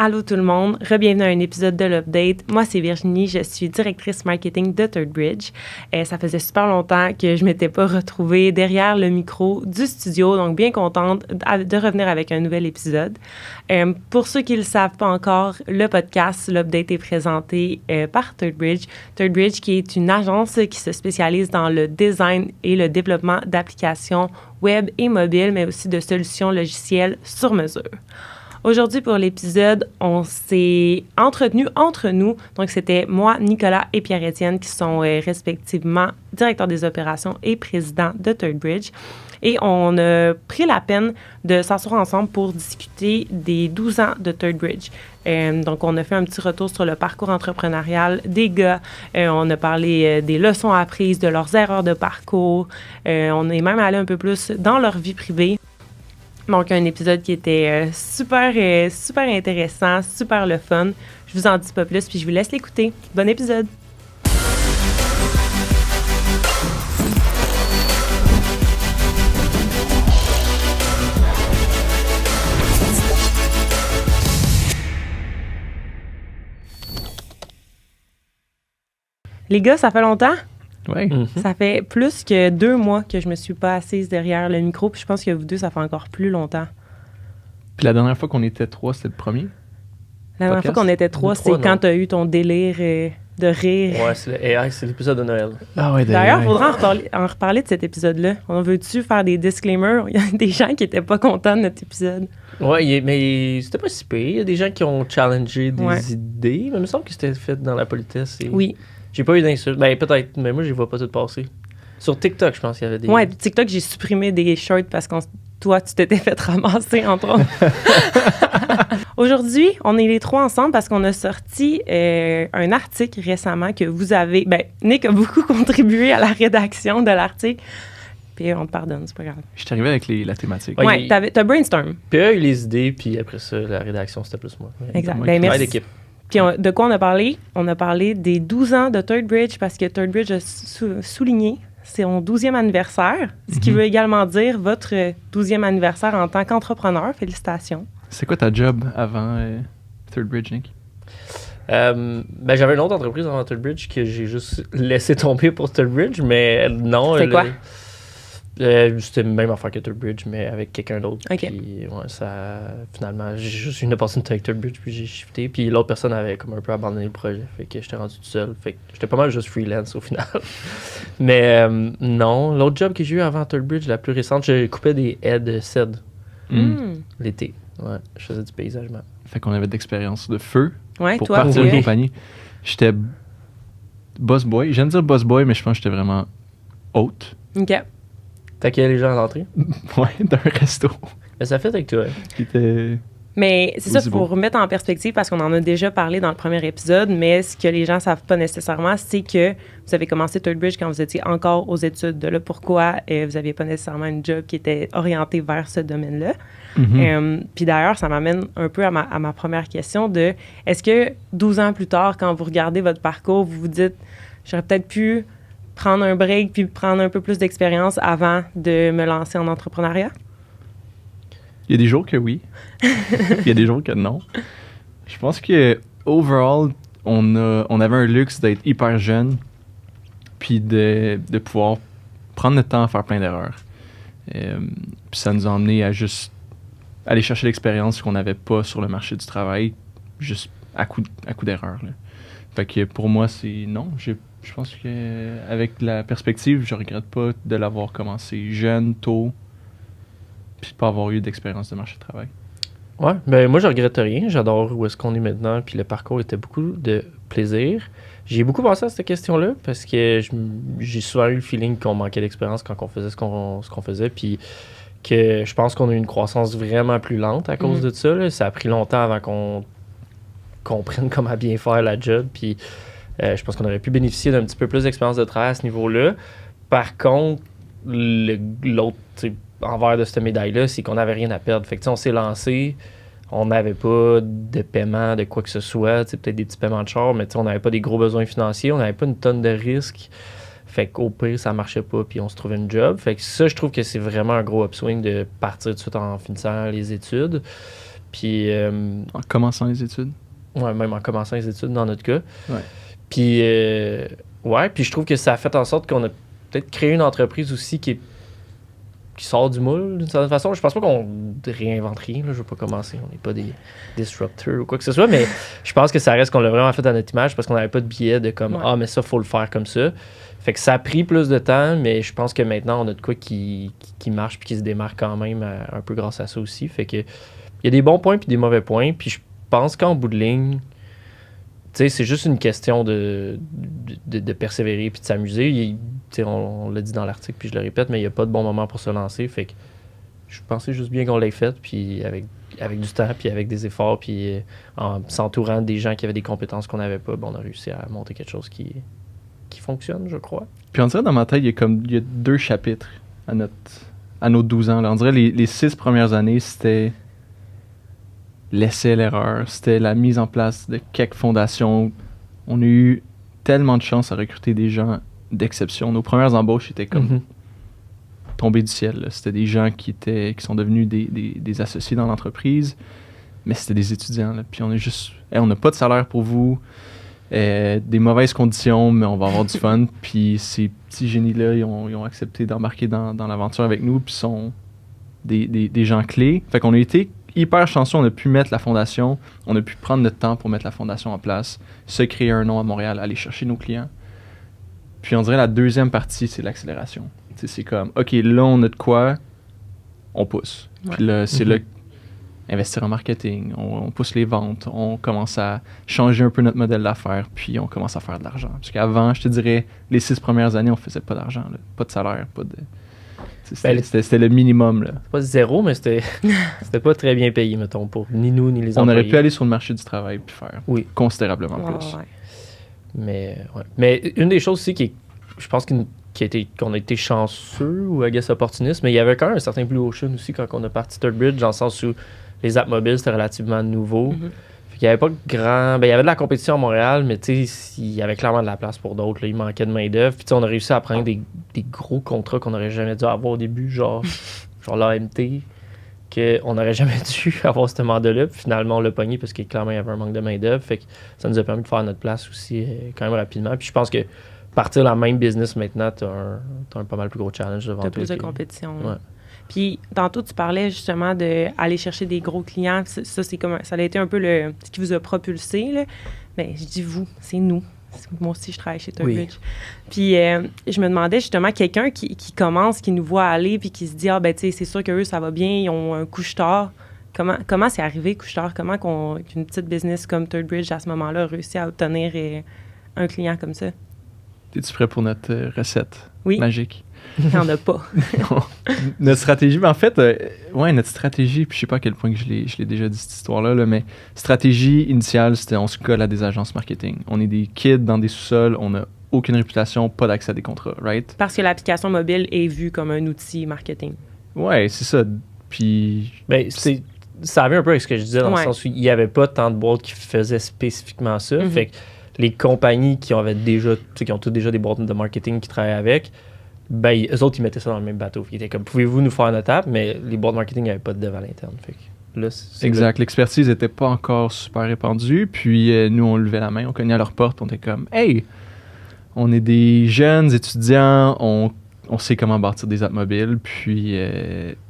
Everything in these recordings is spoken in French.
Allô tout le monde, re-bienvenue à un épisode de l'Update. Moi, c'est Virginie, je suis directrice marketing de Third Bridge. Ça faisait super longtemps que je ne m'étais pas retrouvée derrière le micro du studio, donc bien contente de revenir avec un nouvel épisode. Pour ceux qui ne le savent pas encore, le podcast, l'Update est présenté par Third Bridge. Third Bridge qui est une agence qui se spécialise dans le design et le développement d'applications web et mobiles, mais aussi de solutions logicielles sur mesure. Aujourd'hui, pour l'épisode, on s'est entretenu entre nous. Donc, c'était moi, Nicolas et Pierre-Étienne qui sont respectivement directeurs des opérations et présidents de Third Bridge. Et on a pris la peine de s'asseoir ensemble pour discuter des 12 ans de Third Bridge. Donc, on a fait un petit retour sur le parcours entrepreneurial des gars. On a parlé des leçons apprises, de leurs erreurs de parcours. On est même allé un peu plus dans leur vie privée. Donc, un épisode qui était super intéressant, super le fun. Je vous en dis pas plus, puis je vous laisse l'écouter. Bon épisode! Les gars, ça fait longtemps? Oui. Mm-hmm. Ça fait plus que 2 mois que je me suis pas assise derrière le micro, puis je pense que vous deux, ça fait encore plus longtemps. Puis la dernière fois qu'on était 3, c'était le premier? La dernière fois qu'on était 3, c'est quand tu as eu ton délire de rire. Ouais, c'est le AI, c'est l'épisode de Noël. Ah ouais, D'ailleurs, il faudra en reparler de cet épisode-là. On veut-tu faire des disclaimers? Il y a des gens qui étaient pas contents de notre épisode. Ouais, mais c'était pas si pire. Il y a des gens qui ont challengé des idées, mais il me semble que c'était fait dans la politesse. Et Oui. J'ai pas eu d'insultes. Ben, peut-être, mais moi, je les vois pas toutes passer. Sur TikTok, je pense qu'il y avait des... Ouais, puis TikTok, j'ai supprimé des shorts parce que toi, tu t'étais fait ramasser, entre autres. Aujourd'hui, on est les 3 ensemble parce qu'on a sorti un article récemment que vous avez... Ben, Nick a beaucoup contribué à la rédaction de l'article. Puis on te pardonne, c'est pas grave. Je suis arrivé avec la thématique. Ouais, t'as brainstorm. Puis eux, eu les idées, puis après ça, la rédaction, c'était plus moi. Exact. Ouais, Ben, merci. d'équipe. Puis de quoi on a parlé? On a parlé des 12 ans de Third Bridge parce que Third Bridge a souligné c'est son 12e anniversaire, ce qui veut également dire votre 12e anniversaire en tant qu'entrepreneur. Félicitations. C'est quoi ta job avant Third Bridge, Nick? Ben, j'avais une autre entreprise avant Third Bridge que j'ai juste laissé tomber pour Third Bridge, mais non. C'est quoi? C'était même affaire que Third Bridge, mais avec quelqu'un d'autre. OK. Puis, ouais, ça, finalement, j'ai juste eu une opportunité avec Third Bridge, puis j'ai shifté. Puis l'autre personne avait comme un peu abandonné le projet. Fait que j'étais rendu tout seul. Fait que j'étais pas mal juste freelance au final. Mais non, l'autre job que j'ai eu avant Third Bridge, la plus récente, je coupais des haies de cèdre l'été. Ouais, je faisais du paysagement. Fait qu'on avait d'expérience de feu Ouais, pour toi, partir tu une es. compagnie. J'étais boss boy. J'aime dire boss boy, mais je pense que j'étais vraiment hôte. OK. T'accueillais les gens à l'entrée? Ouais, d'un resto. Mais ça fait avec toi. Qui était... Mais c'est ça, Aussi pour remettre en perspective, parce qu'on en a déjà parlé dans le premier épisode, mais ce que les gens ne savent pas nécessairement, c'est que vous avez commencé Third Bridge quand vous étiez encore aux études. De là, pourquoi vous n'aviez pas nécessairement une job qui était orientée vers ce domaine-là. Puis d'ailleurs, ça m'amène un peu à ma première question de, est-ce que 12 ans plus tard, quand vous regardez votre parcours, vous vous dites, j'aurais peut-être pu prendre un break puis prendre un peu plus d'expérience avant de me lancer en entrepreneuriat? Il y a des jours que oui. Il y a des jours que non. Je pense que overall, on avait un luxe d'être hyper jeune puis de pouvoir prendre le temps à faire plein d'erreurs. Puis ça nous a emmené à juste aller chercher l'expérience qu'on n'avait pas sur le marché du travail, juste à coup d'erreur. Là. Fait que pour moi, c'est non. Je pense qu'avec la perspective, je regrette pas de l'avoir commencé jeune, tôt, puis de pas avoir eu d'expérience de marché du travail. Ouais, ben moi je regrette rien. J'adore où est-ce qu'on est maintenant, puis le parcours était beaucoup de plaisir. J'ai beaucoup pensé à cette question-là parce que j'ai souvent eu le feeling qu'on manquait d'expérience quand on faisait ce qu'on faisait, puis que je pense qu'on a eu une croissance vraiment plus lente à cause de ça. Là. Ça a pris longtemps avant qu'on comprenne comment bien faire la job, puis je pense qu'on aurait pu bénéficier d'un petit peu plus d'expérience de travail à ce niveau-là. Par contre, l'autre envers de cette médaille-là, c'est qu'on n'avait rien à perdre. Fait que on s'est lancé, on n'avait pas de paiement de quoi que ce soit, peut-être des petits paiements de char, mais on n'avait pas des gros besoins financiers, on n'avait pas une tonne de risques. Fait qu'au pire, ça marchait pas, puis on se trouvait une job. Fait que ça, je trouve que c'est vraiment un gros upswing de partir tout de suite en finissant les études. Puis, En commençant les études. ouais, même en commençant les études dans notre cas. Ouais. Puis, puis je trouve que ça a fait en sorte qu'on a peut-être créé une entreprise aussi qui sort du moule d'une certaine façon. Je pense pas qu'on réinvente rien. Là. Je veux pas commencer. On n'est pas des disrupteurs ou quoi que ce soit, mais je pense que ça reste qu'on l'a vraiment fait à notre image parce qu'on n'avait pas de billet de comme Ouais. ah, mais ça, faut le faire comme ça. Fait que ça a pris plus de temps, mais je pense que maintenant, on a de quoi qui marche puis qui se démarque quand même un peu grâce à ça aussi. Fait que il y a des bons points puis des mauvais points. Puis je pense qu'en bout de ligne, tu sais, c'est juste une question de persévérer puis de s'amuser. On l'a dit dans l'article, puis je le répète, mais il n'y a pas de bon moment pour se lancer. Fait que je pensais juste bien qu'on l'ait fait, puis avec du temps, puis avec des efforts, puis en s'entourant des gens qui avaient des compétences qu'on n'avait pas, on a réussi à monter quelque chose qui fonctionne, je crois. Puis on dirait dans ma tête, il y a 2 chapitres à nos 12 ans. Là. On dirait les 6 premières années, c'était l'essai, l'erreur. C'était la mise en place de quelques fondations. On a eu tellement de chance à recruter des gens d'exception. Nos premières embauches étaient comme tombées du ciel. Là. C'était des gens qui sont devenus des associés dans l'entreprise, mais c'était des étudiants. Là. Puis on est juste, on n'a pas de salaire pour vous, des mauvaises conditions, mais on va avoir du fun. Puis ces petits génies-là, ils ont accepté d'embarquer dans l'aventure avec nous, puis sont des gens clés. Fait qu'on a été hyper chanceux, on a pu mettre la fondation, on a pu prendre notre temps pour mettre la fondation en place, se créer un nom à Montréal, aller chercher nos clients. Puis on dirait la deuxième partie, c'est l'accélération. T'sais, c'est comme, OK, là, on a de quoi, on pousse. Ouais. Puis là, c'est là, investir en marketing, on pousse les ventes, on commence à changer un peu notre modèle d'affaires, puis on commence à faire de l'argent. Parce qu'avant, je te dirais, les 6 premières années, on faisait pas d'argent, là. Pas de salaire, pas de... C'était le minimum, là. Pas zéro, mais c'était pas très bien payé, mettons, pour ni nous, ni les On employés. aurait pu aller sur le marché du travail puis faire considérablement Ouais, plus. ouais. Mais une des choses aussi je pense qu'on a été chanceux ou I guess opportuniste, mais il y avait quand même un certain blue ocean aussi quand on a parti Third Bridge, dans le sens où les apps mobiles c'était relativement nouveau. Fait qu'il y avait pas il y avait de la compétition à Montréal, mais tu sais, il y avait clairement de la place pour d'autres. Là. Il manquait de main-d'œuvre. Puis on a réussi à prendre des gros contrats qu'on n'aurait jamais dû avoir au début, genre l'AMT, qu'on n'aurait jamais dû avoir ce mandat-là. Puis finalement, on l'a pogné parce qu'il clairement il y avait un manque de main-d'œuvre. Fait que ça nous a permis de faire notre place aussi quand même rapidement. Puis je pense que partir la même business maintenant, t'as un pas mal plus gros challenge devant toi. T'as plus de compétition. Ouais. Puis, tantôt, tu parlais justement d'aller chercher des gros clients. Ça, c'est comme ça a été un peu ce qui vous a propulsé. Là. Mais je dis vous, c'est nous. Moi aussi, je travaille chez Third Bridge. Puis, je me demandais justement, quelqu'un qui commence, qui nous voit aller, puis qui se dit, tu sais, c'est sûr qu'eux, ça va bien, ils ont un couche-tard. Comment c'est arrivé, couche-tard? Comment qu'une petite business comme Third Bridge, à ce moment-là, a réussi à obtenir un client comme ça? Es-tu prêt pour notre recette magique? Il n'y en a pas. Notre stratégie, mais en fait, notre stratégie, puis je sais pas à quel point que je l'ai déjà dit cette histoire-là, là, mais stratégie initiale, c'était on se colle à des agences marketing. On est des kids dans des sous-sols, on n'a aucune réputation, pas d'accès à des contrats, right? Parce que l'application mobile est vue comme un outil marketing. Ouais, c'est ça. Puis... ça avait un peu avec ce que je disais, dans le sens où il n'y avait pas tant de boîtes qui faisaient spécifiquement ça. Fait que les compagnies qui ont toutes déjà des boîtes de marketing qui travaillaient avec, eux autres, ils mettaient ça dans le même bateau. Ils étaient comme, pouvez-vous nous faire notre app? Mais les boîtes marketing n'avaient pas de dev à l'interne. Fait que là, exact. L'expertise n'était pas encore super répandue. Puis nous, on levait la main, on cognait à leur porte. On était comme, hey, on est des jeunes étudiants, on sait comment bâtir des apps mobiles. Puis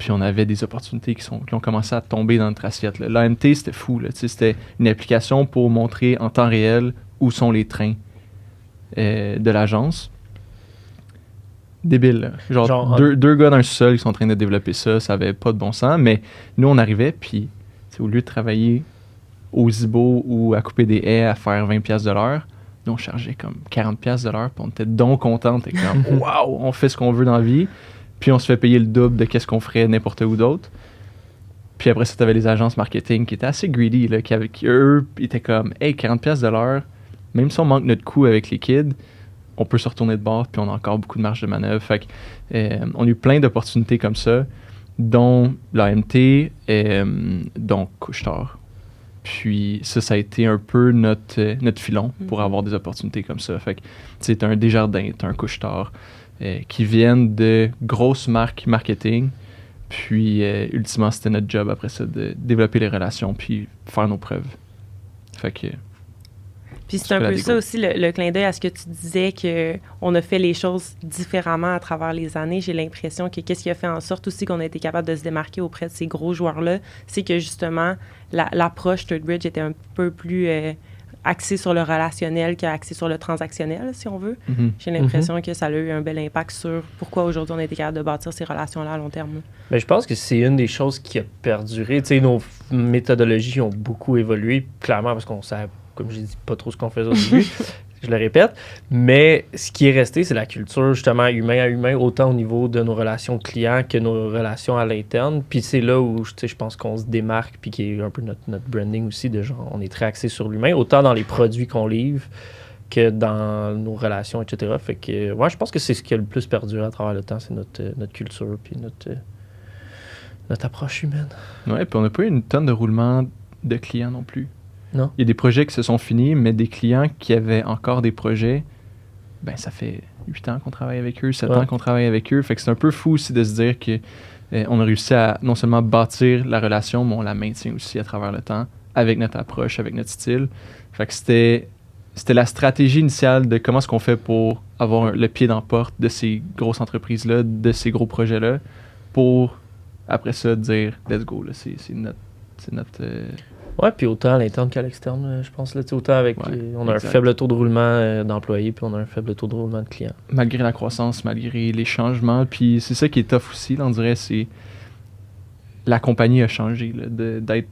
on avait des opportunités qui ont commencé à tomber dans notre assiette. L'AMT, c'était fou. Là. C'était une application pour montrer en temps réel où sont les trains de l'agence. Débile. Là. Genre deux gars dans un sous-sol qui sont en train de développer ça, ça avait pas de bon sens, mais nous, on arrivait, puis au lieu de travailler au Zibo ou à couper des haies à faire 20$ de l'heure, nous, on chargeait comme 40$ de l'heure, puis on était donc contents, on était comme « Wow, on fait ce qu'on veut dans la vie », puis on se fait payer le double de qu'est-ce qu'on ferait n'importe où d'autre. Puis après ça, t'avais les agences marketing qui étaient assez greedy, là, qui eux, étaient comme « Hey, 40$ de l'heure, même si on manque notre coût avec les kids, on peut se retourner de bord, puis on a encore beaucoup de marge de manœuvre. » Fait que, on a eu plein d'opportunités comme ça, dont l'AMT, dont Couche-Tard. Puis ça a été un peu notre filon pour avoir des opportunités comme ça. Fait que, t'as un Desjardins, t'as un Couche-Tard, qui viennent de grosses marques marketing, Puis, ultimement, c'était notre job après ça de développer les relations puis faire nos preuves. Fait que... Puis c'est un peu ça aussi, le clin d'œil à ce que tu disais, qu'on a fait les choses différemment à travers les années. J'ai l'impression que qu'est-ce qui a fait en sorte aussi qu'on a été capable de se démarquer auprès de ces gros joueurs-là, c'est que justement, l'approche ThirdBridge était un peu plus axée sur le relationnel qu'axée sur le transactionnel, si on veut. Mm-hmm. J'ai l'impression que ça a eu un bel impact sur pourquoi aujourd'hui on a été capable de bâtir ces relations-là à long terme. Ben, je pense que c'est une des choses qui a perduré. Tu sais, nos méthodologies ont beaucoup évolué, clairement, parce qu'on savait, comme j'ai dit, pas trop ce qu'on faisait au début, je le répète, mais ce qui est resté, c'est la culture, justement, humain à humain, autant au niveau de nos relations clients que nos relations à l'interne. Puis c'est là où, tu sais, je pense qu'on se démarque, puis qui est un peu notre branding aussi, de genre, on est très axé sur l'humain, autant dans les produits qu'on livre que dans nos relations, etc. Fait que, ouais, je pense que c'est ce qui a le plus perduré à travers le temps, c'est notre culture, puis notre approche humaine. Ouais, puis on n'a pas eu une tonne de roulement de clients non plus. Non. Il y a des projets qui se sont finis, mais des clients qui avaient encore des projets, ben ça fait 8 ans qu'on travaille avec eux, 7 ans qu'on travaille avec eux. Fait que c'est un peu fou aussi de se dire que on a réussi à non seulement bâtir la relation, mais on la maintient aussi à travers le temps, avec notre approche, avec notre style. Fait que c'était la stratégie initiale de comment est-ce qu'on fait pour avoir le pied dans la porte de ces grosses entreprises-là, de ces gros projets-là, pour après ça dire « let's go ». C'est notre ouais, puis autant à l'interne qu'à l'externe, je pense. Là, autant avec... on a un faible taux de roulement d'employés, puis on a un faible taux de roulement de clients. Malgré la croissance, malgré les changements. Puis c'est ça qui est tough aussi, là, on dirait, c'est... La compagnie a changé, là, d'être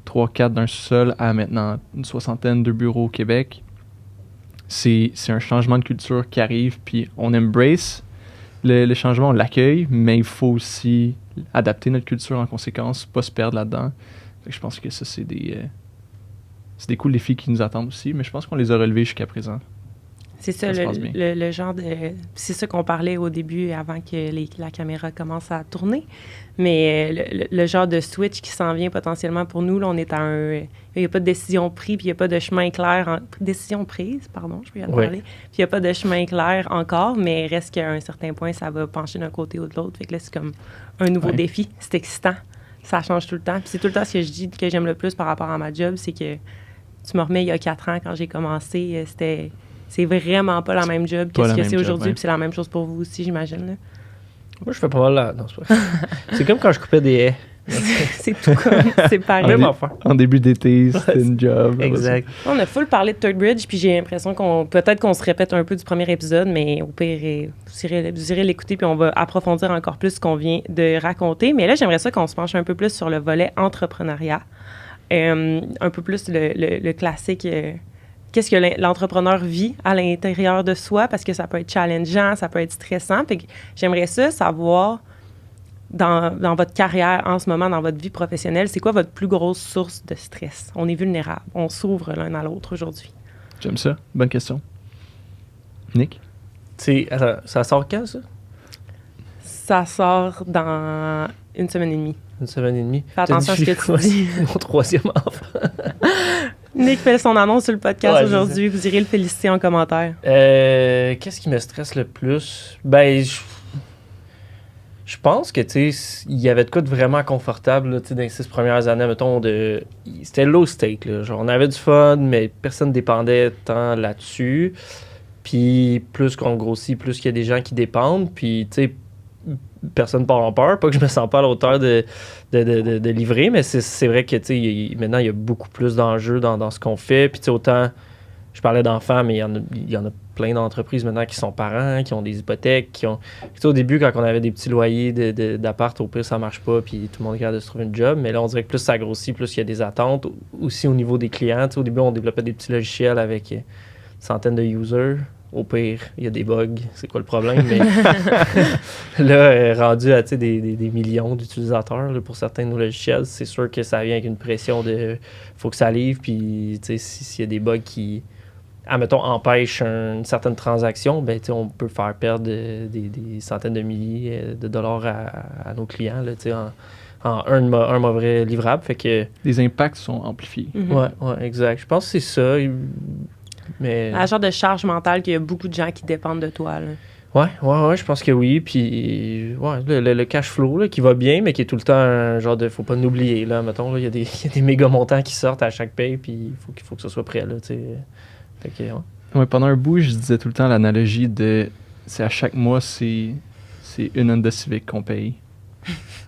3-4 d'un sous-sol à maintenant une 60aine de bureaux au Québec. C'est un changement de culture qui arrive, puis on embrace le changement, on l'accueille, mais il faut aussi adapter notre culture en conséquence, pas se perdre là-dedans. Fait que je pense que ça, c'est des cool défis qui nous attendent aussi, mais je pense qu'on les a relevés jusqu'à présent. C'est ça, le genre de... C'est ça qu'on parlait au début, avant que la caméra commence à tourner. Mais le genre de switch qui s'en vient potentiellement pour nous, là, on est à un... Il n'y a pas de décision prise, puis il n'y a pas de chemin clair... Décision prise, pardon, je peux y en parler. Puis il n'y a pas de chemin clair encore, mais reste qu'à un certain point, ça va pencher d'un côté ou de l'autre. Fait que là, c'est comme un nouveau défi. C'est excitant. Ça change tout le temps. Puis c'est tout le temps ce que je dis que j'aime le plus par rapport à ma job, c'est que tu me remets il y a 4 ans, quand j'ai commencé, c'est vraiment pas la même job que ce que c'est aujourd'hui. Puis c'est la même chose pour vous aussi, j'imagine. Là. Moi, je fais pas mal là. Non, c'est pas c'est comme quand je coupais des haies. C'est tout comme, c'est pareil. Même affaire. En début d'été, c'était une job. Exact. On a full parlé de ThirdBridge, puis j'ai l'impression peut-être qu'on se répète un peu du premier épisode, mais au pire, vous irez l'écouter, puis on va approfondir encore plus ce qu'on vient de raconter. Mais là, j'aimerais ça qu'on se penche un peu plus sur le volet entrepreneuriat. Un peu plus le classique... qu'est-ce que l'entrepreneur vit à l'intérieur de soi, parce que ça peut être challengeant, ça peut être stressant. Puis j'aimerais ça savoir... Dans votre carrière en ce moment, dans votre vie professionnelle, c'est quoi votre plus grosse source de stress? On est vulnérable. On s'ouvre l'un à l'autre aujourd'hui. J'aime ça. Bonne question. Nick? Ça sort quand, ça? Ça sort dans 1 semaine et demie. 1 semaine et demie. Fais attention à ce que tu dis. Mon 3e enfant. Nick fait son annonce sur le podcast aujourd'hui. Vous irez le féliciter en commentaire. Qu'est-ce qui me stresse le plus? Ben, je pense que, tu sais, il y avait de quoi de vraiment confortable, là, tu sais, dans les 6 premières années, mettons, c'était low stake, là. Genre, on avait du fun, mais personne dépendait tant là-dessus. Puis, plus qu'on grossit, plus qu'il y a des gens qui dépendent. Puis, tu sais, personne part en peur. Pas que je me sens pas à la hauteur de livrer, mais c'est vrai que, tu sais, maintenant, il y a beaucoup plus d'enjeux dans ce qu'on fait. Puis, tu sais, autant... Je parlais d'enfants, mais il y en a plein d'entreprises maintenant qui sont parents, qui ont des hypothèques, qui ont... Tu sais, au début, quand on avait des petits loyers d'appart, au pire, ça marche pas, puis tout le monde est capable de se trouver une job. Mais là, on dirait que plus ça grossit, plus il y a des attentes. Aussi au niveau des clients. Tu sais, au début, on développait des petits logiciels avec centaines de users. Au pire, il y a des bugs. C'est quoi le problème? Mais là, rendu à des millions d'utilisateurs là, pour certains de nos logiciels, c'est sûr que ça vient avec une pression de... faut que ça livre, puis s'il y a des bugs qui... admettons, empêche une certaine transaction, ben, on peut faire perdre des centaines de milliers de dollars à nos clients là, en un mauvais livrable. Fait que, les impacts sont amplifiés. Ouais, exact. Je pense que c'est ça. Mais... La genre de charge mentale qu'il y a beaucoup de gens qui dépendent de toi. Là. Ouais, je pense que oui. Puis, ouais, le cash flow là, qui va bien, mais qui est tout le temps un genre de. Faut pas l'oublier, là. Mettons, il y a des méga montants qui sortent à chaque paye, puis il faut que ce soit prêt, là, tu sais. Fait que, ouais. Ouais, pendant un bout, je disais tout le temps l'analogie de. C'est à chaque mois, c'est une Honda Civic qu'on paye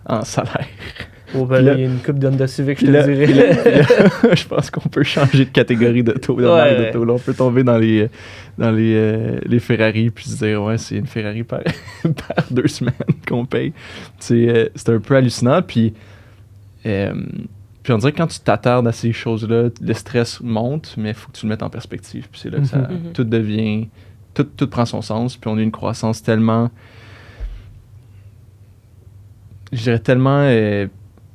en salaire. Oh, ben Puis là, là- il y a une coupe d'Honda Civic, je Puis te là, dirais. puis là, je pense qu'on peut changer de catégorie d'auto, de marque Ouais. d'auto. Là, on peut tomber dans les Ferrari puis se dire, ouais, c'est une Ferrari par 2 semaines qu'on paye. C'est un peu hallucinant. Puis on dirait que quand tu t'attardes à ces choses-là, le stress monte, mais il faut que tu le mettes en perspective. Puis c'est là que ça, Mhm. tout devient... Tout prend son sens. Puis on a une croissance tellement... Je dirais tellement... tu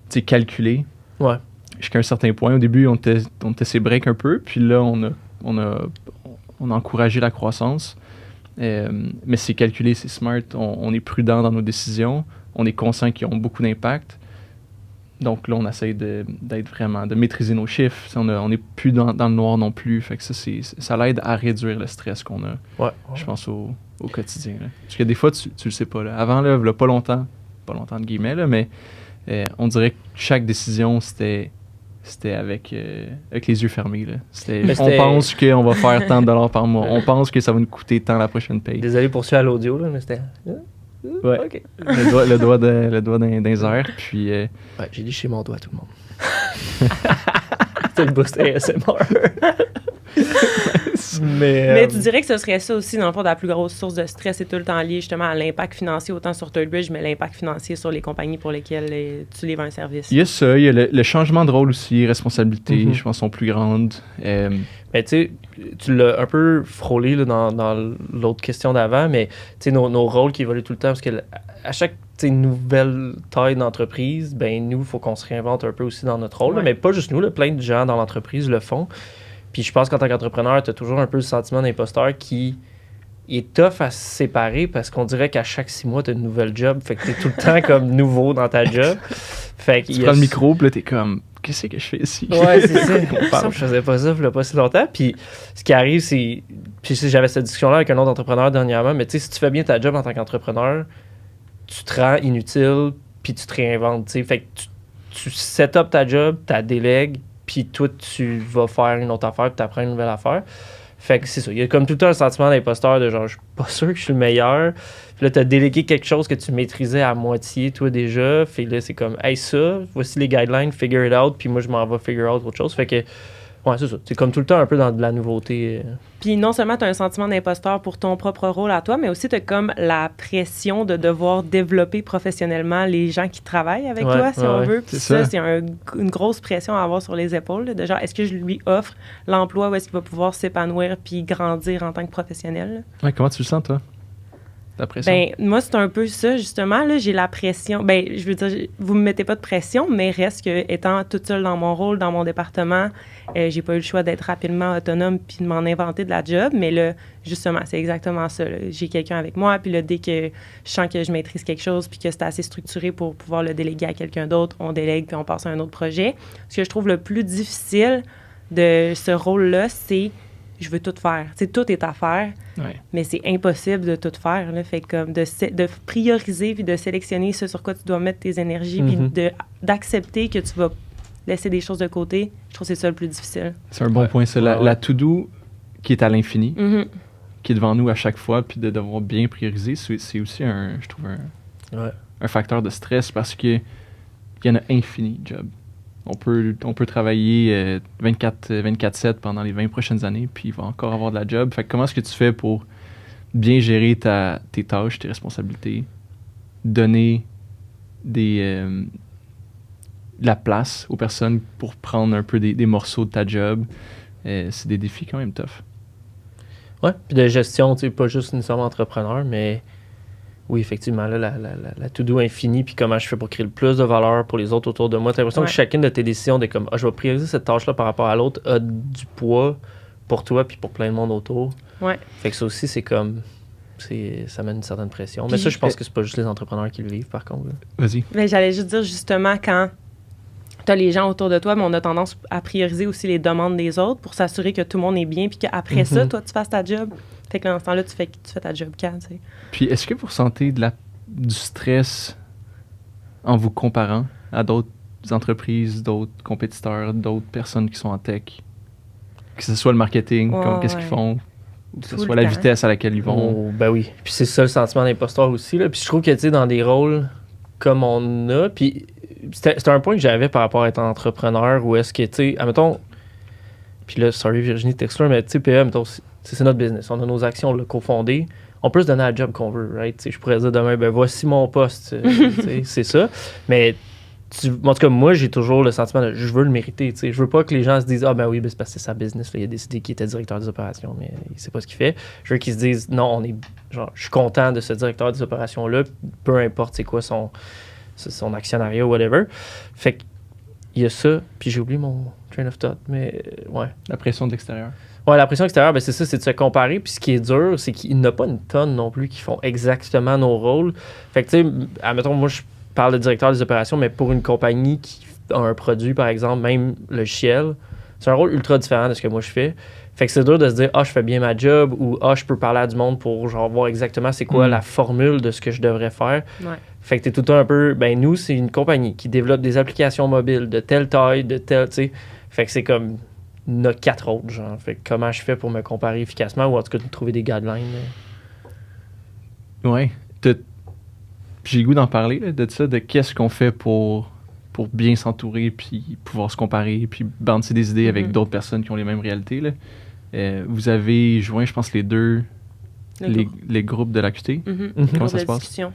sais, calculée. Ouais. Jusqu'à un certain point. Au début, on était ses breaks un peu, puis là, on a encouragé la croissance. Mais c'est calculé, c'est smart. On est prudent dans nos décisions. On est conscient qu'ils ont beaucoup d'impact. Donc là, on essaie d'être vraiment, de maîtriser nos chiffres. On n'est plus dans le noir non plus. Fait que ça l'aide à réduire le stress qu'on a, Ouais. je pense, au quotidien. Là. Parce que des fois, tu le sais pas. Là. Avant, là, pas longtemps de guillemets, là, mais on dirait que chaque décision, c'était avec les yeux fermés. Là. Mais On c'était- pense qu'on va faire tant de dollars par mois. On pense que ça va nous coûter tant la prochaine paye. Désolé pour ceux à l'audio, là, mais c'était. Ouais. OK. Le doigt dans les airs. Puis Ouais, j'ai liché mon doigt, tout le monde. C'était le boost ASMR. Mais tu dirais que ce serait ça aussi, dans le fond, la plus grosse source de stress, c'est tout le temps lié justement à l'impact financier, autant sur ThirdBridge, mais l'impact financier sur les compagnies pour lesquelles tu livres un service. il y a ça, il y a le changement de rôle aussi, responsabilités, Mhm. je pense, sont plus grandes. Mais tu sais, tu l'as un peu frôlé là, dans l'autre question d'avant, mais tu sais, nos rôles qui évoluent tout le temps, parce que à chaque tu sais, nouvelle taille d'entreprise, ben nous, il faut qu'on se réinvente un peu aussi dans notre rôle, là, Ouais. mais pas juste nous, là, plein de gens dans l'entreprise le font. Puis je pense qu'en tant qu'entrepreneur, tu as toujours un peu le sentiment d'imposteur qui est tough à se séparer parce qu'on dirait qu'à chaque 6 mois, tu as une nouvelle job. Fait que tu es tout le temps comme nouveau dans ta job. Fait Tu prends le micro, puis là, t'es comme, qu'est-ce que je fais ici? Ouais, c'est ça. On parle. Je faisais pas ça il y a pas si longtemps. Puis ce qui arrive, c'est. Puis j'avais cette discussion-là avec un autre entrepreneur dernièrement, mais tu sais, si tu fais bien ta job en tant qu'entrepreneur, tu te rends inutile, puis tu te réinventes. Tu sais. Fait que tu set up ta job, tu la délègues, puis toi, tu vas faire une autre affaire, puis tu apprends une nouvelle affaire. Fait que c'est ça. Il y a comme tout le temps un sentiment d'imposteur de genre, je suis pas sûr que je suis le meilleur. Puis là, tu as délégué quelque chose que tu maîtrisais à moitié, toi, déjà. Fait que là, c'est comme, hey, ça, voici les guidelines, figure it out. Puis moi, je m'en vais figure out autre chose. Fait que, ouais, c'est ça. C'est comme tout le temps un peu dans de la nouveauté. Puis non seulement tu as un sentiment d'imposteur pour ton propre rôle à toi, mais aussi tu as comme la pression de devoir développer professionnellement les gens qui travaillent avec Ouais, toi, si ouais, on ouais. veut. Puis C'est ça. c'est une grosse pression à avoir sur les épaules, là, de genre, est-ce que je lui offre l'emploi où est-ce qu'il va pouvoir s'épanouir puis grandir en tant que professionnel? Là? Ouais, comment tu le sens, toi? La pression? Ben, moi, c'est un peu ça, justement. Là, j'ai la pression. Ben, je veux dire, vous me mettez pas de pression, mais reste que, étant toute seule dans mon rôle, dans mon département, j'ai pas eu le choix d'être rapidement autonome puis de m'en inventer de la job. Mais là, justement, c'est exactement ça. Là. J'ai quelqu'un avec moi, puis là, dès que je sens que je maîtrise quelque chose puis que c'est assez structuré pour pouvoir le déléguer à quelqu'un d'autre, on délègue puis on passe à un autre projet. Ce que je trouve le plus difficile de ce rôle-là, c'est je veux tout faire. Tu sais, tout est à faire. Ouais. Mais c'est impossible de tout faire. Là. Fait que comme de prioriser puis de sélectionner ce sur quoi tu dois mettre tes énergies puis d'accepter que tu vas laisser des choses de côté, je trouve que c'est ça le plus difficile. C'est un bon Ouais. point, ça. Ouais, ouais. La to-do qui est à l'infini, Mhm. qui est devant nous à chaque fois, puis de devoir bien prioriser, c'est aussi, je trouve, Ouais. un facteur de stress parce que il y en a infini de jobs. On peut travailler 24/7 pendant les 20 prochaines années, puis il va encore avoir de la job. Fait que comment est-ce que tu fais pour bien gérer tes tâches, tes responsabilités, donner de la place aux personnes pour prendre un peu des morceaux de ta job? C'est des défis quand même tough. Ouais. Puis de gestion, tu sais, pas juste nécessairement entrepreneur, mais oui, effectivement, là, la to-do infinie, puis comment je fais pour créer le plus de valeur pour les autres autour de moi. Tu as l'impression Ouais. que chacune de tes décisions, de comme, je vais prioriser cette tâche-là par rapport à l'autre, a du poids pour toi, puis pour plein de monde autour. Ouais. Fait que ça aussi, c'est comme, ça met une certaine pression. Mais Puis- ça, je pense que c'est pas juste les entrepreneurs qui le vivent, par contre. Là. Vas-y. Mais j'allais juste dire, justement, quand tu as les gens autour de toi, mais on a tendance à prioriser aussi les demandes des autres pour s'assurer que tout le monde est bien puis qu'après ça, toi, tu fasses ta job. Fait que là, dans ce temps-là, tu fais ta job quand, tu sais. Puis est-ce que vous ressentez du stress en vous comparant à d'autres entreprises, d'autres compétiteurs, d'autres personnes qui sont en tech? Que ce soit le marketing, qu'est-ce qu'ils font, ou que ce soit la vitesse à laquelle ils vont. Oh, ben oui. Puis c'est ça le sentiment d'imposteur aussi. Là. Puis je trouve que, tu sais, dans des rôles comme on a, puis c'était un point que j'avais par rapport à être entrepreneur, où est-ce que, tu sais, admettons, puis là, sorry Virginie, t'exclure, mais tu sais, PE, admettons, c'est notre business. On a nos actions, on l'a cofondé. On peut se donner la job qu'on veut, right? T'sais, je pourrais dire demain, ben voici mon poste. C'est ça. Mais en tout cas, moi, j'ai toujours le sentiment de je veux le mériter. T'sais. Je veux pas que les gens se disent ah ben oui, ben c'est parce que c'est sa business. Là. Il a décidé qu'il était directeur des opérations, mais il sait pas ce qu'il fait. Je veux qu'ils se disent non, je suis content de ce directeur des opérations-là, peu importe c'est quoi son actionnariat ou whatever. Fait que il y a ça, puis j'ai oublié mon train of thought, mais ouais. La pression de l'extérieur. Ouais, la pression extérieure, ben c'est ça, c'est de se comparer. Puis ce qui est dur, c'est qu'il n'y en a pas une tonne non plus qui font exactement nos rôles. Fait que, tu sais, admettons, moi, je parle de directeur des opérations, mais pour une compagnie qui a un produit, par exemple, même logiciel, c'est un rôle ultra différent de ce que moi je fais. Fait que c'est dur de se dire, je fais bien ma job ou je peux parler à du monde pour genre voir exactement c'est quoi la formule de ce que je devrais faire. Ouais. Fait que t'es tout le temps un peu, ben nous, c'est une compagnie qui développe des applications mobiles de telle taille, de telle, tu sais. Fait que c'est comme. Il y en a 4 autres, genre. Fait que comment je fais pour me comparer efficacement ou en tout cas de trouver des guidelines? Ouais. J'ai le goût d'en parler là, de ça, de qu'est-ce qu'on fait pour bien s'entourer, puis pouvoir se comparer, puis bouncer des idées avec d'autres personnes qui ont les mêmes réalités. Là. Vous avez joint, je pense, les groupes de l'AQT. Comment ça se passe? Discussion.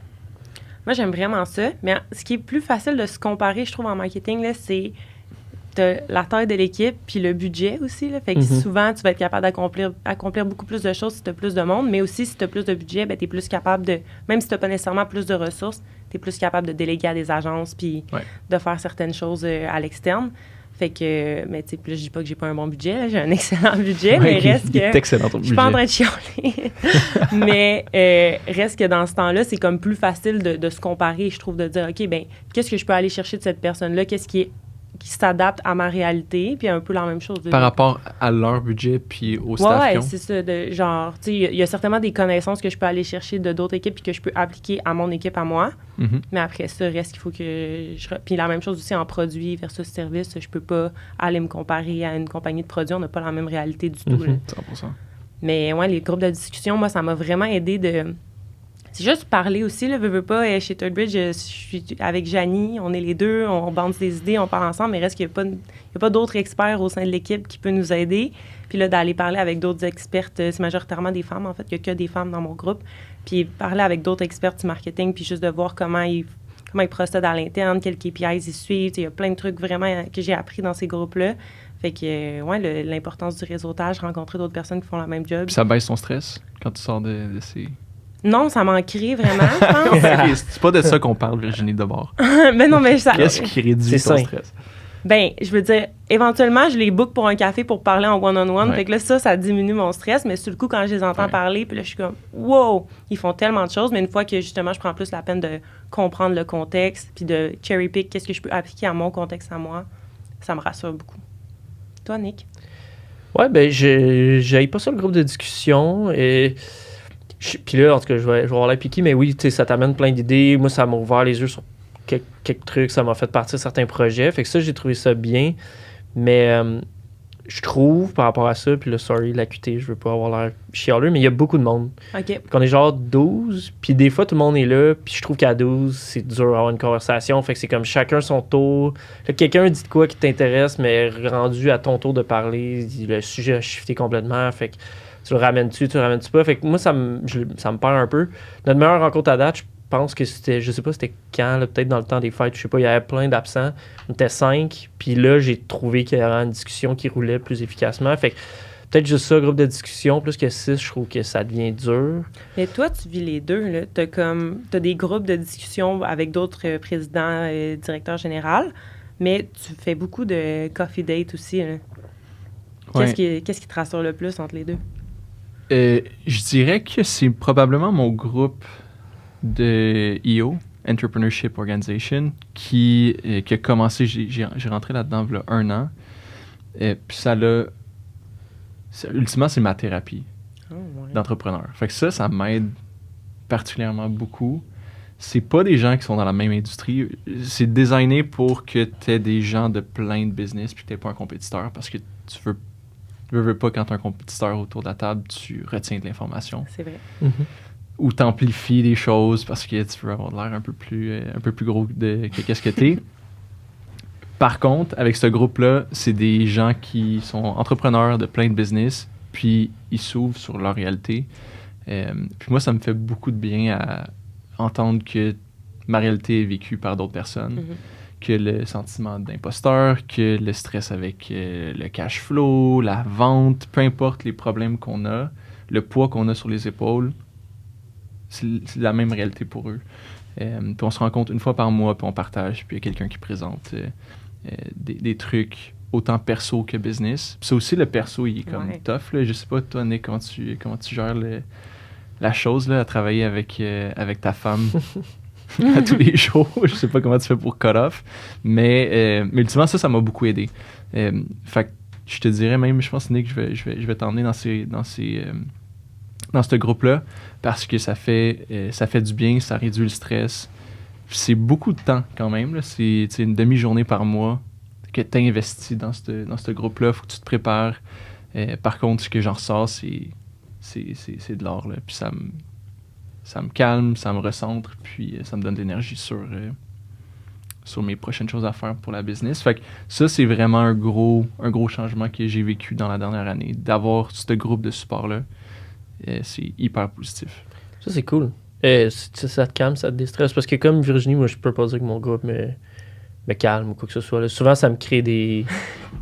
Moi, j'aime vraiment ça. Mais ce qui est plus facile de se comparer, je trouve, en marketing, là, c'est la taille de l'équipe puis le budget aussi. Là. Fait que souvent, tu vas être capable d'accomplir beaucoup plus de choses si tu as plus de monde, mais aussi si tu as plus de budget, ben, tu es plus capable de, même si tu n'as pas nécessairement plus de ressources, tu es plus capable de déléguer à des agences puis de faire certaines choses à l'externe. Fait que, mais tu sais, je dis pas que j'ai pas un bon budget, là, j'ai un excellent budget, mais reste que... C'est excellent ton budget. Je suis pas en train de chialer. Mais reste que dans ce temps-là, c'est comme plus facile de se comparer, je trouve, de dire, OK, ben qu'est-ce que je peux aller chercher de cette personne-là? Qu'est-ce qui s'adapte à ma réalité, puis un peu la même chose. Par rapport à leur budget puis au staff qu'ils ont? Ouais, c'est ça. Genre, tu sais, il y a certainement des connaissances que je peux aller chercher de d'autres équipes puis que je peux appliquer à mon équipe à moi. Mais après ça, reste qu'il faut que Puis la même chose aussi en produit versus service. Je peux pas aller me comparer à une compagnie de produits. On n'a pas la même réalité du tout. Là. 100%. Mais ouais, les groupes de discussion, moi, ça m'a vraiment aidé de... C'est juste parler aussi, là, veux pas, chez Third Bridge, je suis avec Janie, on est les deux, on bounce des idées, on parle ensemble, mais reste qu'il n'y a pas d'autres experts au sein de l'équipe qui peuvent nous aider. Puis là, d'aller parler avec d'autres expertes, c'est majoritairement des femmes, en fait, il n'y a que des femmes dans mon groupe. Puis parler avec d'autres experts du marketing, puis juste de voir comment ils procèdent à l'interne, quels KPIs ils suivent. Il y a plein de trucs vraiment que j'ai appris dans ces groupes-là. Fait que, ouais, l'importance du réseautage, rencontrer d'autres personnes qui font la même job. Puis ça baisse ton stress quand tu sors de ces... Non, ça manquerait vraiment, je pense. C'est pas de ça qu'on parle, Virginie, d'abord. Mais non, mais ça... Qu'est-ce qui réduit ton stress? Ben, je veux dire, éventuellement, je les book pour un café pour parler en one-on-one. Ouais. Fait que là, ça diminue mon stress. Mais sur le coup, quand je les entends parler, puis là, je suis comme, wow, ils font tellement de choses. Mais une fois que, justement, je prends plus la peine de comprendre le contexte, puis de cherry-pick qu'est-ce que je peux appliquer à mon contexte à moi, ça me rassure beaucoup. Toi, Nick? Ouais, ben, j'aille pas ça le groupe de discussion. Et... Puis là, en tout cas, je vais avoir la piquée, mais oui, tu sais, ça t'amène plein d'idées. Moi, ça m'a ouvert les yeux sur quelques trucs, ça m'a fait partir certains projets. Fait que ça, j'ai trouvé ça bien. Mais je trouve, par rapport à ça, puis là, sorry, l'AQT, je veux pas avoir l'air chialeux, mais il y a beaucoup de monde. OK. Qu'on est genre 12, puis des fois, tout le monde est là, puis je trouve qu'à 12, c'est dur d'avoir une conversation. Fait que c'est comme chacun son tour. Là, quelqu'un dit de quoi qui t'intéresse, mais rendu à ton tour de parler, le sujet a shifté complètement. Fait que tu le ramènes-tu pas? Fait que moi, ça me perd un peu. Notre meilleure rencontre à date, je pense que c'était, je sais pas c'était quand, là, peut-être dans le temps des fêtes, je sais pas, il y avait plein d'absents. On était 5, puis là, j'ai trouvé qu'il y avait une discussion qui roulait plus efficacement. Fait que peut-être juste ça, groupe de discussion, plus que 6, je trouve que ça devient dur. Mais toi, tu vis les deux, là. T'as des groupes de discussion avec d'autres présidents et directeurs généraux, mais tu fais beaucoup de coffee date aussi, là. Qu'est-ce qui te rassure le plus entre les deux? Je dirais que c'est probablement mon groupe de EO, Entrepreneurship Organization, qui a commencé, j'ai rentré là-dedans il y a 1 an. Puis ultimement, c'est ma thérapie. Oh, ouais. d'entrepreneurs. Fait que ça m'aide particulièrement beaucoup. C'est pas des gens qui sont dans la même industrie. C'est designé pour que tu aies des gens de plein de business puis que tu pas un compétiteur parce que tu veux pas quand tu as un compétiteur autour de la table, tu retiens de l'information. C'est vrai. Ou tu amplifies des choses parce que tu veux avoir l'air un peu plus gros que qu'est-ce que tu es. Par contre, avec ce groupe-là, c'est des gens qui sont entrepreneurs de plein de business puis ils s'ouvrent sur leur réalité. Puis moi, ça me fait beaucoup de bien à entendre que ma réalité est vécue par d'autres personnes, que le sentiment d'imposteur, que le stress avec le cash flow, la vente, peu importe les problèmes qu'on a, le poids qu'on a sur les épaules, c'est la même réalité pour eux. Puis on se rencontre une fois par mois, puis on partage, puis il y a quelqu'un qui présente des trucs autant perso que business. Puis ça aussi, le perso, il est comme tough. Là. Je sais pas, toi, Nick, comment tu gères la chose là, à travailler avec ta femme à tous les jours. Je sais pas comment tu fais pour cut off. Mais ultimement, ça m'a beaucoup aidé. Fait que je te dirais même, je pense, Nick, je vais t'emmener dans ce groupe-là parce que ça fait du bien, ça réduit le stress. Puis c'est beaucoup de temps quand même. Là. C'est une demi-journée par mois que tu investis dans ce groupe-là. Il faut que tu te prépares. Par contre, ce que j'en ressors, c'est de l'or. Là. Puis ça me calme, ça me recentre, puis ça me donne de l'énergie sur mes prochaines choses à faire pour la business. Fait que ça, c'est vraiment un gros changement que j'ai vécu dans la dernière année. D'avoir ce groupe de support-là, c'est hyper positif. Ça, c'est cool. Ça te calme, ça te déstresse. Parce que comme Virginie, moi, je peux pas dire que mon groupe me calme ou quoi que ce soit. Là. Souvent, ça me crée des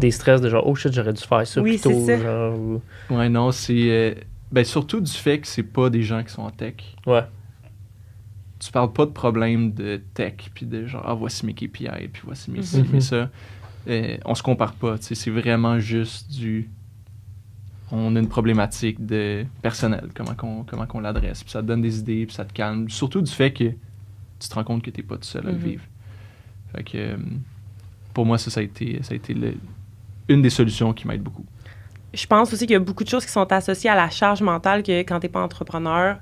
stress de genre, oh shit, j'aurais dû faire ça plus tôt. C'est ça. Genre, ou... Ouais, non, c'est... surtout du fait que c'est pas des gens qui sont en tech. Ouais. Tu parles pas de problèmes de tech, puis de genre, voici mes KPI, puis voici mes ci, mes ça. On se compare pas, tu sais, c'est vraiment juste on a une problématique de personnel, comment qu'on l'adresse, puis ça te donne des idées, puis ça te calme. Surtout du fait que tu te rends compte que t'es pas tout seul à le vivre. Fait que, pour moi, ça a été une des solutions qui m'aide beaucoup. Je pense aussi qu'il y a beaucoup de choses qui sont associées à la charge mentale que quand tu n'es pas entrepreneur,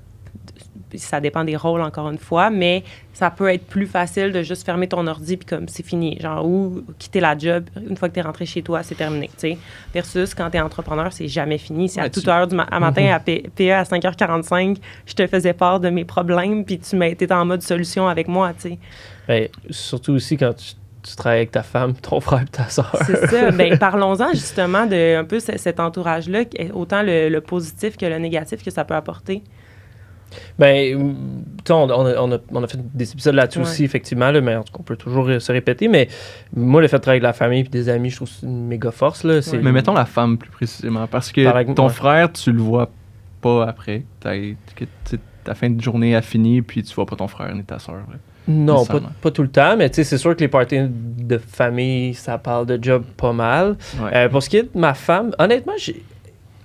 ça dépend des rôles encore une fois, mais ça peut être plus facile de juste fermer ton ordi puis comme c'est fini, genre ou quitter la job une fois que tu es rentré chez toi, c'est terminé, tu sais. Versus quand tu es entrepreneur, c'est jamais fini, c'est à toute heure à matin à PE à 5h45, je te faisais part de mes problèmes puis tu étais en mode solution avec moi, tu sais. Ben, surtout aussi quand tu travailles avec ta femme, ton frère et ta soeur. C'est ça. Bien, parlons-en justement de un peu cet entourage-là, autant le positif que le négatif que ça peut apporter. Ben, on a fait des épisodes là-dessus aussi, effectivement, là, mais en tout cas, on peut toujours se répéter. Mais moi, le fait de travailler avec la famille et des amis, je trouve que c'est une méga force. Là, Mais mettons la femme plus précisément, parce que ton frère, tu le vois pas après. Ta fin de journée a fini, puis tu vois pas ton frère ni ta soeur. Là. Non, pas tout le temps, mais c'est sûr que les parties de famille, ça parle de job pas mal. Ouais. Pour ce qui est de ma femme, honnêtement,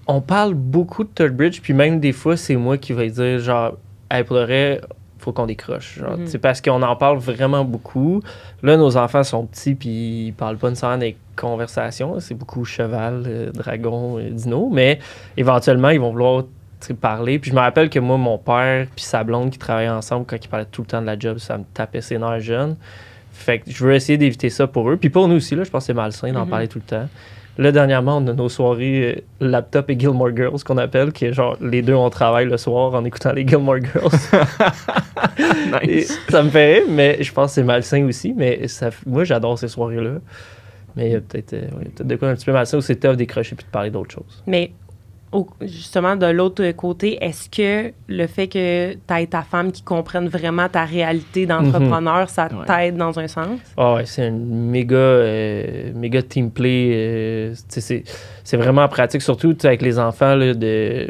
on parle beaucoup de Third Bridge, puis même des fois, c'est moi qui vais dire genre, hey, pour le vrai, faut qu'on décroche. Genre, parce qu'on en parle vraiment beaucoup. Là, nos enfants sont petits, puis ils parlent pas nécessairement des conversations. C'est beaucoup cheval, dragon, dino, mais éventuellement, ils vont vouloir parler. Puis je me rappelle que moi, mon père puis sa blonde qui travaillaient ensemble, quand ils parlaient tout le temps de la job, ça me tapait ses nerfs jeunes. Fait que je veux essayer d'éviter ça pour eux. Puis pour nous aussi, là, je pense que c'est malsain d'en parler tout le temps. Là, dernièrement, on a nos soirées laptop et Gilmore Girls, qu'on appelle, qui est genre, les deux, on travaille le soir en écoutant les Gilmore Girls. Nice. Ça me fait rire, mais je pense que c'est malsain aussi. Mais moi, j'adore ces soirées-là. Mais il y a peut-être de quoi un petit peu malsain où c'est tough décrocher puis de parler d'autres choses. Mais justement, de l'autre côté, est-ce que le fait que tu aies ta femme qui comprenne vraiment ta réalité d'entrepreneur, ça t'aide dans un sens? Ah ouais, c'est un méga team play. C'est vraiment pratique, surtout avec les enfants. Là,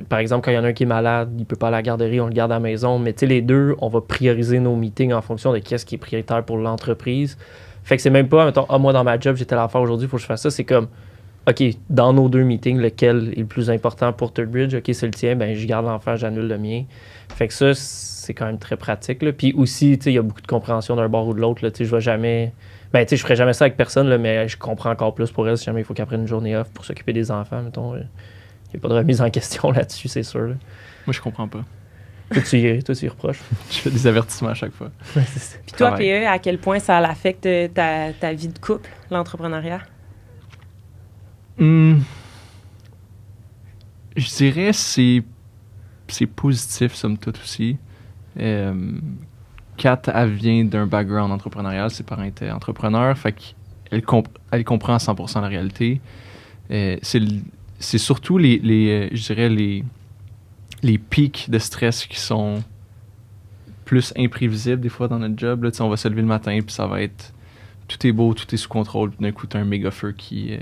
par exemple, quand il y en a un qui est malade, il peut pas aller à la garderie, on le garde à la maison. Mais les deux, on va prioriser nos meetings en fonction de qu'est-ce qui est prioritaire pour l'entreprise. Fait que c'est même pas, mettons, moi dans ma job, j'ai telle affaire aujourd'hui, il faut que je fasse ça. C'est comme, OK, dans nos deux meetings, lequel est le plus important pour Third Bridge? OK, c'est le tien, ben je garde l'enfant, j'annule le mien. Fait que ça, c'est quand même très pratique. Là. Puis aussi, il y a beaucoup de compréhension d'un bord ou de l'autre. Je vais jamais... Ben, je ferai jamais ça avec personne, là, mais je comprends encore plus pour elle si jamais il faut qu'elle prenne une journée off pour s'occuper des enfants, mettons. n'y a pas de remise en question là-dessus, c'est sûr. Là. Moi, je comprends pas. Toi, tu y reproches. Je fais des avertissements à chaque fois. Puis toi, PE, à quel point ça affecte ta vie de couple, l'entrepreneuriat? Je dirais c'est positif, somme toute aussi. Kat, elle vient d'un background entrepreneurial. Ses parents étaient entrepreneurs. Fait qu'elle elle comprend à 100% la réalité. C'est surtout je dirais les pics de stress qui sont plus imprévisibles des fois dans notre job. Là, on va se lever le matin puis ça va être tout est beau, tout est sous contrôle. Puis d'un coup, t'as un méga feu qui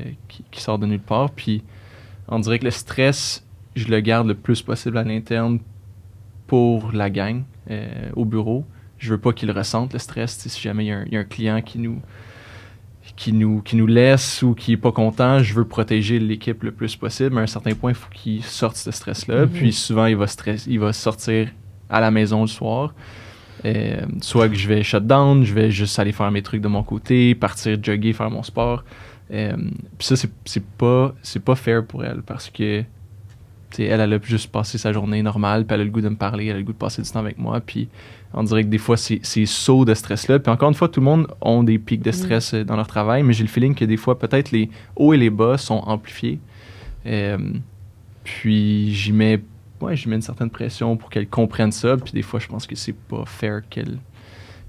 sort de nulle part. Puis on dirait que le stress, je le garde le plus possible à l'interne pour la gang au bureau. Je veux pas qu'ils ressentent le stress. Si jamais il y a un client qui nous laisse ou qui est pas content, je veux protéger l'équipe le plus possible. Mais à un certain point, il faut qu'il sorte ce stress-là. Puis souvent, il va sortir à la maison le soir. Soit que je vais shut down, je vais juste aller faire mes trucs de mon côté, partir jogger, faire mon sport. Puis ça, c'est pas fair pour elle parce que elle a juste passé sa journée normale, puis elle a le goût de me parler, elle a le goût de passer du temps avec moi, puis on dirait que des fois, c'est sauts de stress-là. Puis encore une fois, tout le monde a des pics de stress dans leur travail, mais j'ai le feeling que des fois, peut-être les hauts et les bas sont amplifiés. Puis j'y mets une certaine pression pour qu'elle comprenne ça, puis des fois, je pense que c'est pas fair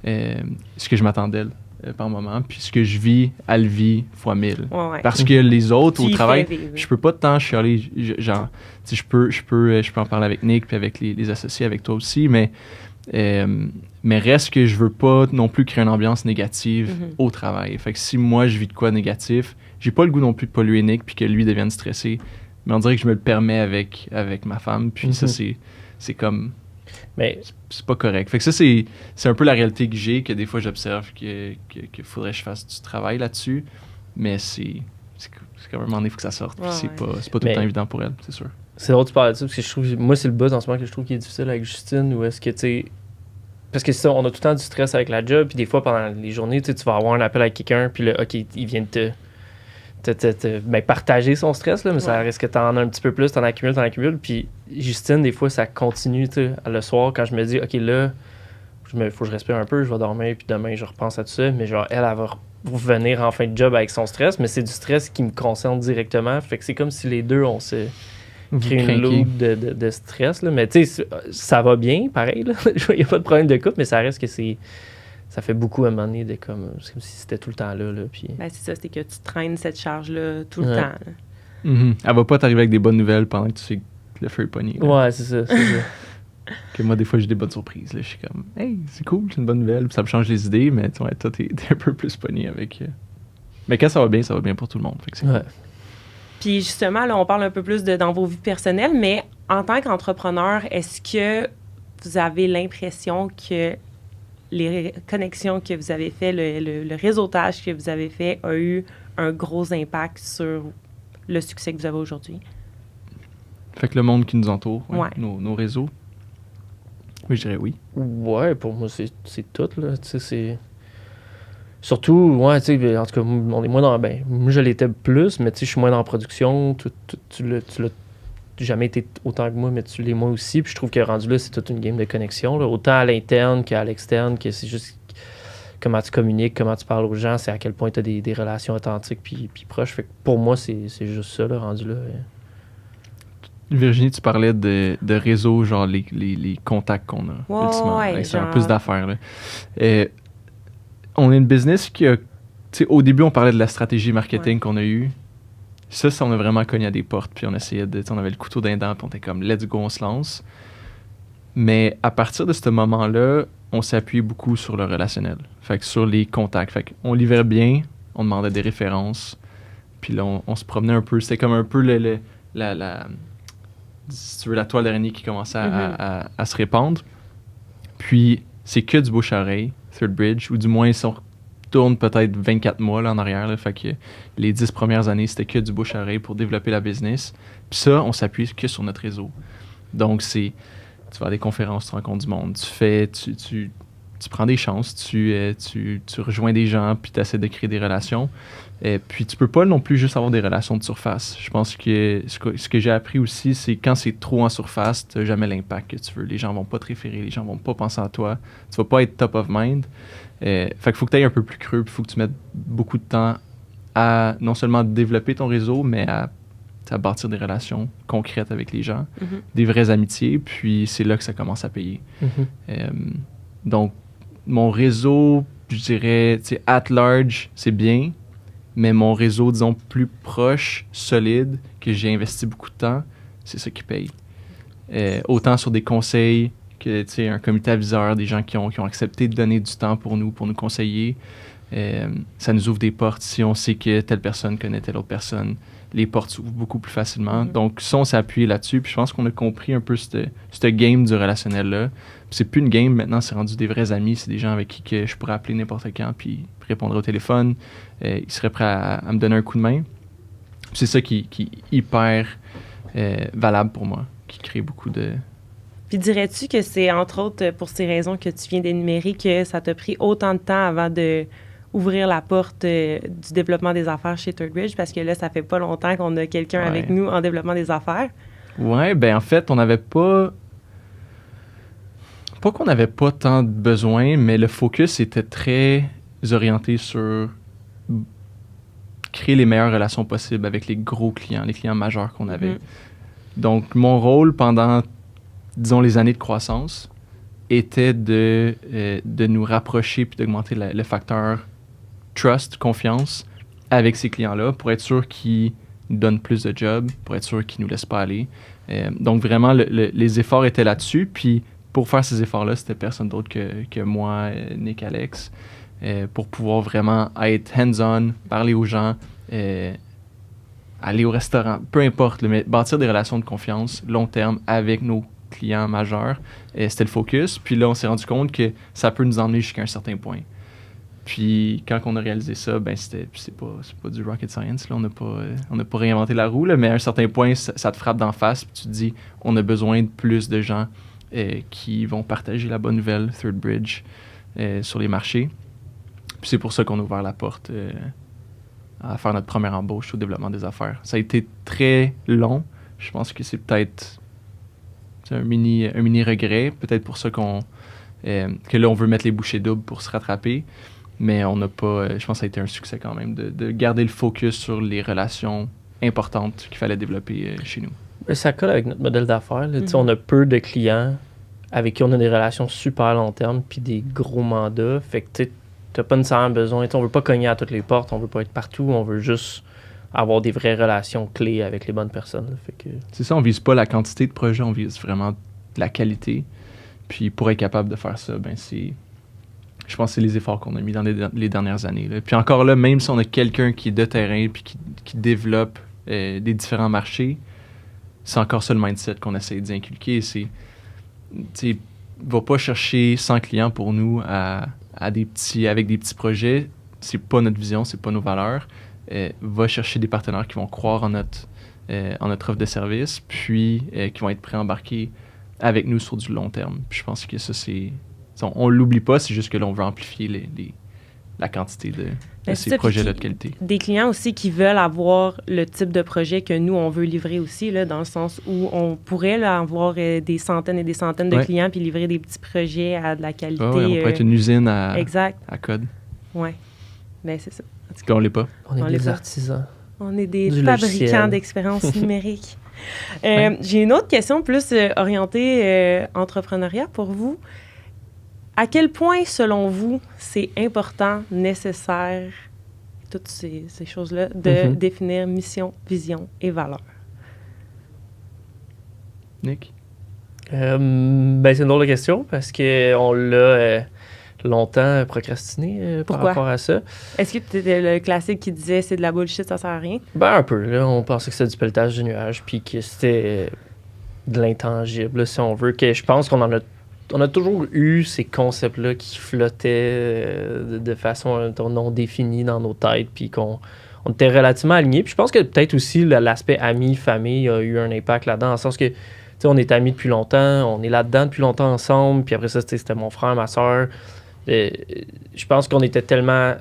ce que je m'attends d'elle par moment, puis ce que je vis, elle vit fois 1000. Ouais. Parce que les autres au travail, vivre. je peux pas tant chialer, genre, je peux en parler avec Nick puis avec les associés, avec toi aussi, mais reste que je veux pas non plus créer une ambiance négative au travail. Fait que si moi je vis de quoi négatif, j'ai pas le goût non plus de polluer Nick puis que lui devienne stressé, mais on dirait que je me le permets avec ma femme, puis ça c'est comme... Mais c'est pas correct. Fait que ça, c'est un peu la réalité que j'ai, que des fois j'observe qu'il faudrait que je fasse du travail là-dessus, mais c'est comme un moment donné, il faut que ça sorte. Puis c'est pas tout le temps évident pour elle, c'est sûr. C'est drôle que tu parles de ça, parce que je trouve, moi, c'est le buzz en ce moment que je trouve qui est difficile avec Justine, ou est-ce que, tu sais, parce que c'est ça, on a tout le temps du stress avec la job, puis des fois, pendant les journées, tu vas avoir un appel avec quelqu'un, puis là, OK, il vient de partager son stress, là, mais ça risque que t'en as un petit peu plus, t'en accumules, puis Justine, des fois, ça continue, tu sais, le soir, quand je me dis, OK, là, faut que je respire un peu, je vais dormir, puis demain, je repense à tout ça, mais genre, elle va revenir en fin de job avec son stress, mais c'est du stress qui me concerne directement, fait que c'est comme si les deux, on se crée une loupe de stress, là, mais tu sais, ça va bien, pareil, là, il n'y a pas de problème de couple, mais ça reste que ça fait beaucoup à un moment donné c'est comme si c'était tout le temps là. Puis... Ben, c'est ça, c'est que tu traînes cette charge-là tout le temps. Là. Elle va pas t'arriver avec des bonnes nouvelles pendant que tu sais que le feu est pogné. Là. Ouais, c'est ça. Que moi, des fois, j'ai des bonnes surprises. Là. Je suis comme, hey, c'est cool, c'est une bonne nouvelle. Puis ça me change les idées, mais toi, t'es un peu plus pogné avec. Mais quand ça va bien pour tout le monde. Fait que c'est cool. Puis justement, là, on parle un peu plus dans vos vies personnelles, mais en tant qu'entrepreneur, est-ce que vous avez l'impression que les connexions que vous avez fait, le réseautage que vous avez fait a eu un gros impact sur le succès que vous avez aujourd'hui? Fait que le monde qui nous entoure, nos réseaux, oui, je dirais oui. Ouais, pour moi, c'est tout, là. Tu sais, c'est... Surtout, ouais, tu sais, en tout cas, on est moins dans... Ben, moi, je l'étais plus, mais tu sais, je suis moins dans la production. Tu l'as jamais été autant que moi, mais tu l'es moi aussi. Puis je trouve que rendu là, c'est toute une game de connexion, là. Autant à l'interne qu'à l'externe, que c'est juste comment tu communiques, comment tu parles aux gens, c'est à quel point tu as des relations authentiques puis proches. Fait que pour moi, c'est juste ça, là, rendu là. Virginie, tu parlais de réseau, genre les contacts qu'on a, ultimement. C'est un plus d'affaires, là. On est une business qui a... Tu sais, au début, on parlait de la stratégie marketing qu'on a eue. Ça, on a vraiment cogné à des portes, puis on essayait on avait le couteau d'un dent, puis on était comme, let's go, on se lance. Mais à partir de ce moment-là, on s'est appuyé beaucoup sur le relationnel. Fait que sur les contacts. Fait qu'on livrait bien, on demandait des références, puis là, on se promenait un peu. C'était comme un peu si tu veux, la toile d'araignée qui commençait à se répandre. Puis, c'est que du bouche-à-oreille, Third Bridge, ou du moins, si on tourne peut-être 24 mois là, en arrière, là, fait que les 10 premières années, c'était que du bouche-à-oreille pour développer la business. Puis ça, on s'appuie que sur notre réseau. Donc, tu vas à des conférences, tu rencontres du monde, tu tu prends des chances, tu rejoins des gens, puis tu essaies de créer des relations. Puis tu peux pas non plus juste avoir des relations de surface. Je pense que ce que j'ai appris aussi, c'est quand c'est trop en surface, tu n'as jamais l'impact que tu veux. Les gens vont pas te référer, les gens vont pas penser à toi. Tu vas pas être top of mind. Fait qu'il faut que tu ailles un peu plus creux, puis il faut que tu mettes beaucoup de temps à non seulement développer ton réseau, mais à bâtir des relations concrètes avec les gens, des vraies amitiés, puis c'est là que ça commence à payer. Donc, mon réseau, je dirais, at large, c'est bien, mais mon réseau, disons, plus proche, solide, que j'ai investi beaucoup de temps, c'est ça qui paye. Autant sur des conseils que, un comité aviseur, des gens qui ont accepté de donner du temps pour nous conseiller. Ça nous ouvre des portes. Si on sait que telle personne connaît telle autre personne, les portes s'ouvrent beaucoup plus facilement. Donc, ça, on s'est appuyé là-dessus. Puis je pense qu'on a compris un peu ce game du relationnel-là. Puis c'est plus une game, maintenant, c'est rendu des vrais amis. C'est des gens avec qui que je pourrais appeler n'importe quand, puis répondre au téléphone. Ils seraient prêts à me donner un coup de main. Puis c'est ça qui est hyper valable pour moi, qui crée beaucoup de... Puis dirais-tu que c'est, entre autres, pour ces raisons que tu viens d'énumérer, que ça t'a pris autant de temps avant de ouvrir la porte du développement des affaires chez Third Bridge? Parce que là, ça fait pas longtemps qu'on a quelqu'un avec nous en développement des affaires. Ouais, ben en fait, on n'avait pas... Pas qu'on n'avait pas tant de besoin, mais le focus était très orienté sur créer les meilleures relations possibles avec les gros clients, les clients majeurs qu'on avait. Donc, mon rôle pendant, disons, les années de croissance était de nous rapprocher puis d'augmenter le facteur trust, confiance avec ces clients-là pour être sûr qu'ils nous donnent plus de jobs, pour être sûr qu'ils ne nous laissent pas aller. Donc, vraiment, les efforts étaient là-dessus. Puis, pour faire ces efforts-là, c'était personne d'autre que moi, Nick, Alex, pour pouvoir vraiment être hands-on, parler aux gens, aller au restaurant, peu importe, mais bâtir des relations de confiance long terme avec nos clients majeurs. C'était le focus. Puis là, on s'est rendu compte que ça peut nous emmener jusqu'à un certain point. Puis quand on a réalisé ça, ben c'est pas du rocket science. Là, on n'a pas réinventé la roue, là, mais à un certain point, ça te frappe d'en face. Puis tu te dis, on a besoin de plus de gens qui vont partager la bonne nouvelle Third Bridge sur les marchés. Puis c'est pour ça qu'on a ouvert la porte à faire notre première embauche au développement des affaires. Ça a été très long. Je pense que c'est peut-être un mini regret. Peut-être pour ça que là, on veut mettre les bouchées doubles pour se rattraper. Mais on n'a pas... je pense que ça a été un succès quand même de garder le focus sur les relations importantes qu'il fallait développer chez nous. Ça colle avec notre modèle d'affaires. On a peu de clients avec qui on a des relations super long terme puis des gros mandats. Fait que tu n'as pas nécessairement besoin... On veut pas cogner à toutes les portes, on veut pas être partout, on veut juste avoir des vraies relations clés avec les bonnes personnes. Fait que... C'est ça, on vise pas la quantité de projets, on vise vraiment la qualité. Puis pour être capable de faire ça, ben je pense que c'est les efforts qu'on a mis dans les dernières années. Là. Puis encore là, même si on a quelqu'un qui est de terrain puis qui développe des différents marchés, c'est encore ça le mindset qu'on essaie d'inculquer. C'est, va pas chercher 100 clients pour nous avec des petits projets. C'est pas notre vision, c'est pas nos valeurs. Va chercher des partenaires qui vont croire en notre offre de service, puis qui vont être prêts à embarquer avec nous sur du long terme. Puis je pense que ça, c'est... On l'oublie pas, c'est juste que là, on veut amplifier la quantité de ces projets-là de qualité. Des clients aussi qui veulent avoir le type de projet que nous, on veut livrer aussi, là, dans le sens où on pourrait là, avoir des centaines et des centaines de clients puis livrer des petits projets à de la qualité. On pourrait être une usine à code. Oui, bien c'est ça. On l'est pas. On est des artisans. On est des fabricants d'expériences numériques. J'ai une autre question plus orientée entrepreneuriat pour vous. À quel point, selon vous, c'est important, nécessaire, toutes ces choses-là, de définir mission, vision et valeur? Nick? C'est une drôle de question parce qu'on l'a longtemps procrastiné par rapport à ça. Est-ce que tu étais le classique qui disait c'est de la bullshit, ça sert à rien? Un peu. Là, on pensait que c'était du pelletage de nuages puis que c'était de l'intangible, là, si on veut. Que je pense qu'on a toujours eu ces concepts-là qui flottaient de façon non définie dans nos têtes, puis qu'on était relativement alignés. Puis je pense que peut-être aussi l'aspect ami, famille a eu un impact là-dedans, dans le sens que on est amis depuis longtemps, on est là-dedans depuis longtemps ensemble, puis après ça, c'était mon frère, ma soeur. Je pense qu'on était tellement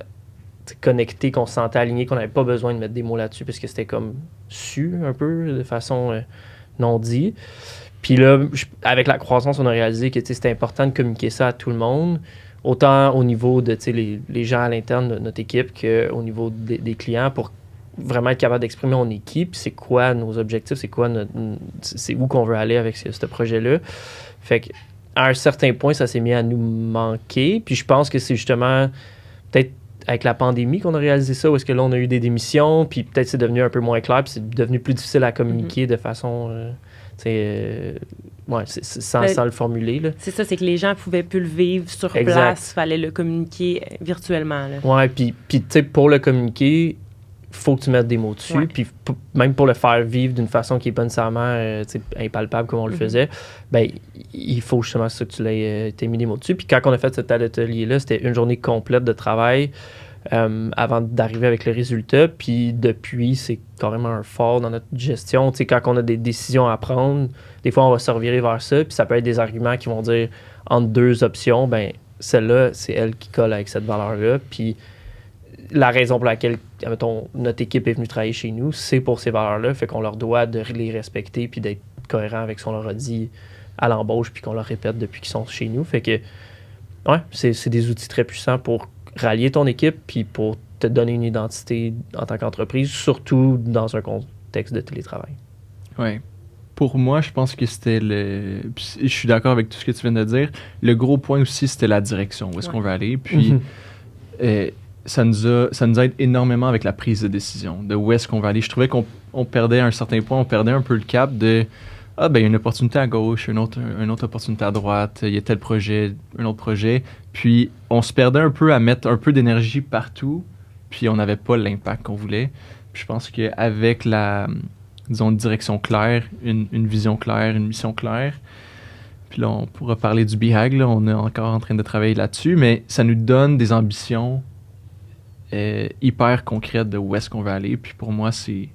connectés, qu'on se sentait alignés, qu'on n'avait pas besoin de mettre des mots là-dessus parce que c'était comme su un peu de façon non dit. Puis là, avec la croissance, on a réalisé que c'était important de communiquer ça à tout le monde, autant au niveau de les gens à l'interne de notre équipe qu'au niveau des clients pour vraiment être capable d'exprimer mon équipe, c'est quoi nos objectifs, c'est où qu'on veut aller avec ce projet-là. Fait qu'à un certain point, ça s'est mis à nous manquer. Puis je pense que c'est justement peut-être avec la pandémie qu'on a réalisé ça, où est-ce que là, on a eu des démissions, puis peut-être c'est devenu un peu moins clair, puis c'est devenu plus difficile à communiquer de façon... sans le formuler. Là. C'est ça, c'est que les gens pouvaient plus le vivre sur Exact. place, il fallait le communiquer virtuellement. Là. Ouais, puis tu sais, pour le communiquer, faut que tu mettes des mots dessus, Ouais. puis même pour le faire vivre d'une façon qui n'est pas nécessairement impalpable comme on le faisait, ben il faut justement ça que tu t'aies mis des mots dessus. Puis quand on a fait cet atelier-là, c'était une journée complète de travail avant d'arriver avec le résultat. Puis depuis, c'est carrément un fort dans notre gestion. Tu sais, quand on a des décisions à prendre, des fois, on va se revirer vers ça, puis ça peut être des arguments qui vont dire entre deux options, ben celle-là, c'est elle qui colle avec cette valeur-là. Puis la raison pour laquelle, admettons, notre équipe est venue travailler chez nous, c'est pour ces valeurs-là. Fait qu'on leur doit de les respecter puis d'être cohérent avec ce qu'on leur a dit à l'embauche puis qu'on leur répète depuis qu'ils sont chez nous. Fait que, ouais, c'est des outils très puissants pour rallier ton équipe puis pour te donner une identité en tant qu'entreprise, surtout dans un contexte de télétravail. Ouais. Pour moi, je pense que c'était je suis d'accord avec tout ce que tu viens de dire. Le gros point aussi, c'était la direction. Où est-ce qu'on veut aller? Puis, ça nous aide énormément avec la prise de décision, de où est-ce qu'on va aller. Je trouvais qu'on perdait à un certain point, on perdait un peu le cap de il y a une opportunité à gauche, une autre opportunité à droite, il y a tel projet, un autre projet. Puis on se perdait un peu à mettre un peu d'énergie partout, puis on n'avait pas l'impact qu'on voulait. Puis je pense qu'avec une direction claire, une vision claire, une mission claire, puis là on pourra parler du BHAG, là, on est encore en train de travailler là-dessus, mais ça nous donne des ambitions hyper concrète de où est-ce qu'on veut aller. Puis pour moi, c'est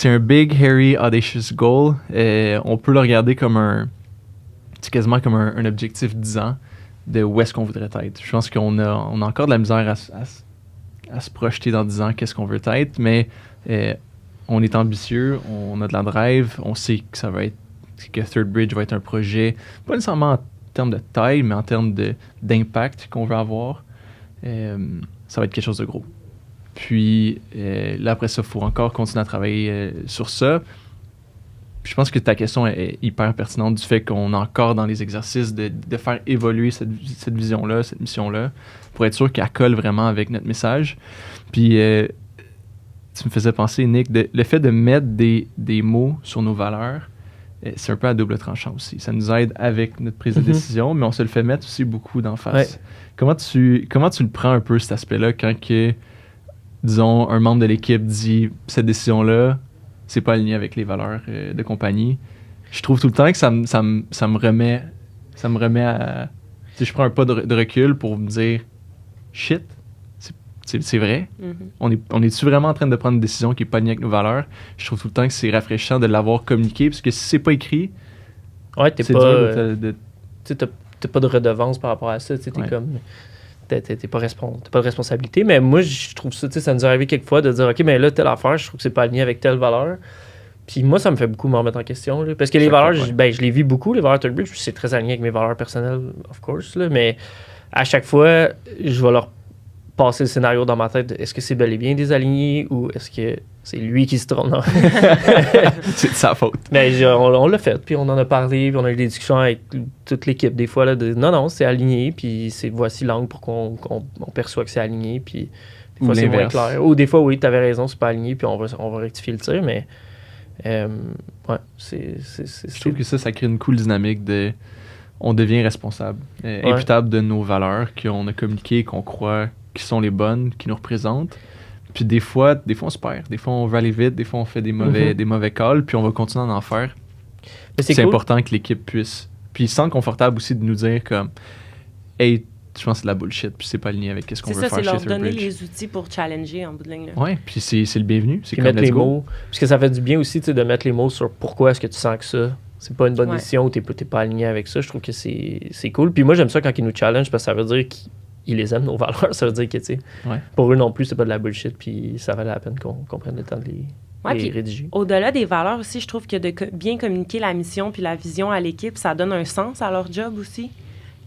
un big, hairy, audacious goal. On peut le regarder comme c'est quasiment comme un objectif 10 ans de où est-ce qu'on voudrait être. Je pense qu'on a encore de la misère à se projeter dans 10 ans qu'est-ce qu'on veut être, mais on est ambitieux, on a de la drive, on sait que Third Bridge va être un projet, pas nécessairement en termes de taille, mais en termes d'impact qu'on veut avoir. Ça va être quelque chose de gros. Puis là, après ça, il faut encore continuer à travailler sur ça. Puis je pense que ta question est hyper pertinente du fait qu'on est encore dans les exercices de faire évoluer cette vision-là, cette mission-là, pour être sûr qu'elle colle vraiment avec notre message. Puis tu me faisais penser, Nick, le fait de mettre des mots sur nos valeurs, c'est un peu à double tranchant aussi. Ça nous aide avec notre prise de décision, mais on se le fait mettre aussi beaucoup d'en face. Ouais. Comment tu le prends un peu, cet aspect-là, quand disons, un membre de l'équipe dit « cette décision-là, c'est pas aligné avec les valeurs de compagnie ». Je trouve tout le temps que ça me remet à... Tu sais, je prends un pas de recul pour me dire « shit, c'est vrai? On est-tu vraiment en train de prendre une décision qui n'est pas alignée avec nos valeurs? » Je trouve tout le temps que c'est rafraîchissant de l'avoir communiqué, parce que si c'est pas écrit, ouais, c'est dur t'as pas de redevance par rapport à ça. T'es comme... T'as pas de responsabilité. Mais moi, je trouve ça... Ça nous est arrivé quelquefois de dire « OK, mais là, telle affaire, je trouve que c'est pas aligné avec telle valeur. » Puis moi, ça me fait beaucoup me remettre en question. Là, parce que les valeurs, je les vis beaucoup, les valeurs Third Bridge, c'est très aligné avec mes valeurs personnelles, of course. Là, mais à chaque fois, je vais leur passer le scénario dans ma tête. Est-ce que c'est bel et bien désaligné ou est-ce que c'est lui qui se trompe? C'est de sa faute. Mais on l'a fait, puis on en a parlé, puis on a eu des discussions avec toute l'équipe des fois. Là, non, c'est aligné, puis voici l'angle pour qu'on perçoit que c'est aligné, puis des fois c'est moins clair. Ou des fois, oui, tu avais raison, c'est pas aligné, puis on va rectifier le tir, mais ouais, je trouve que ça crée une cool dynamique de... On devient responsable, imputable de nos valeurs qu'on a communiquées, qu'on croit qui sont les bonnes, qui nous représentent. Puis des fois on se perd. Des fois, on va aller vite. Des fois, on fait des mauvais calls. Puis on va continuer à en faire. C'est cool. Important que l'équipe puisse... Puis ils se sentent confortables aussi de nous dire comme « Hey, je pense que c'est de la bullshit. Puis c'est pas aligné avec ce qu'on veut faire chez Third Bridge. » C'est leur donner les outils pour challenger en bout de ligne. Oui, puis c'est le bienvenu. C'est comme mettre les mots. Parce que ça fait du bien aussi de mettre les mots sur pourquoi est-ce que tu sens que ça, c'est pas une bonne Ouais. décision ou t'es pas aligné avec ça. Je trouve que c'est cool. Puis moi, j'aime ça quand ils nous challenge parce que ça veut dire qu'ils les aiment, nos valeurs. Ça veut dire que, tu sais, Ouais. pour eux non plus, c'est pas de la bullshit. Puis ça valait la peine qu'on prenne le temps de Ouais, les puis rédiger. au-delà des valeurs aussi, je trouve que de bien communiquer la mission puis la vision à l'équipe, ça donne un sens à leur job aussi.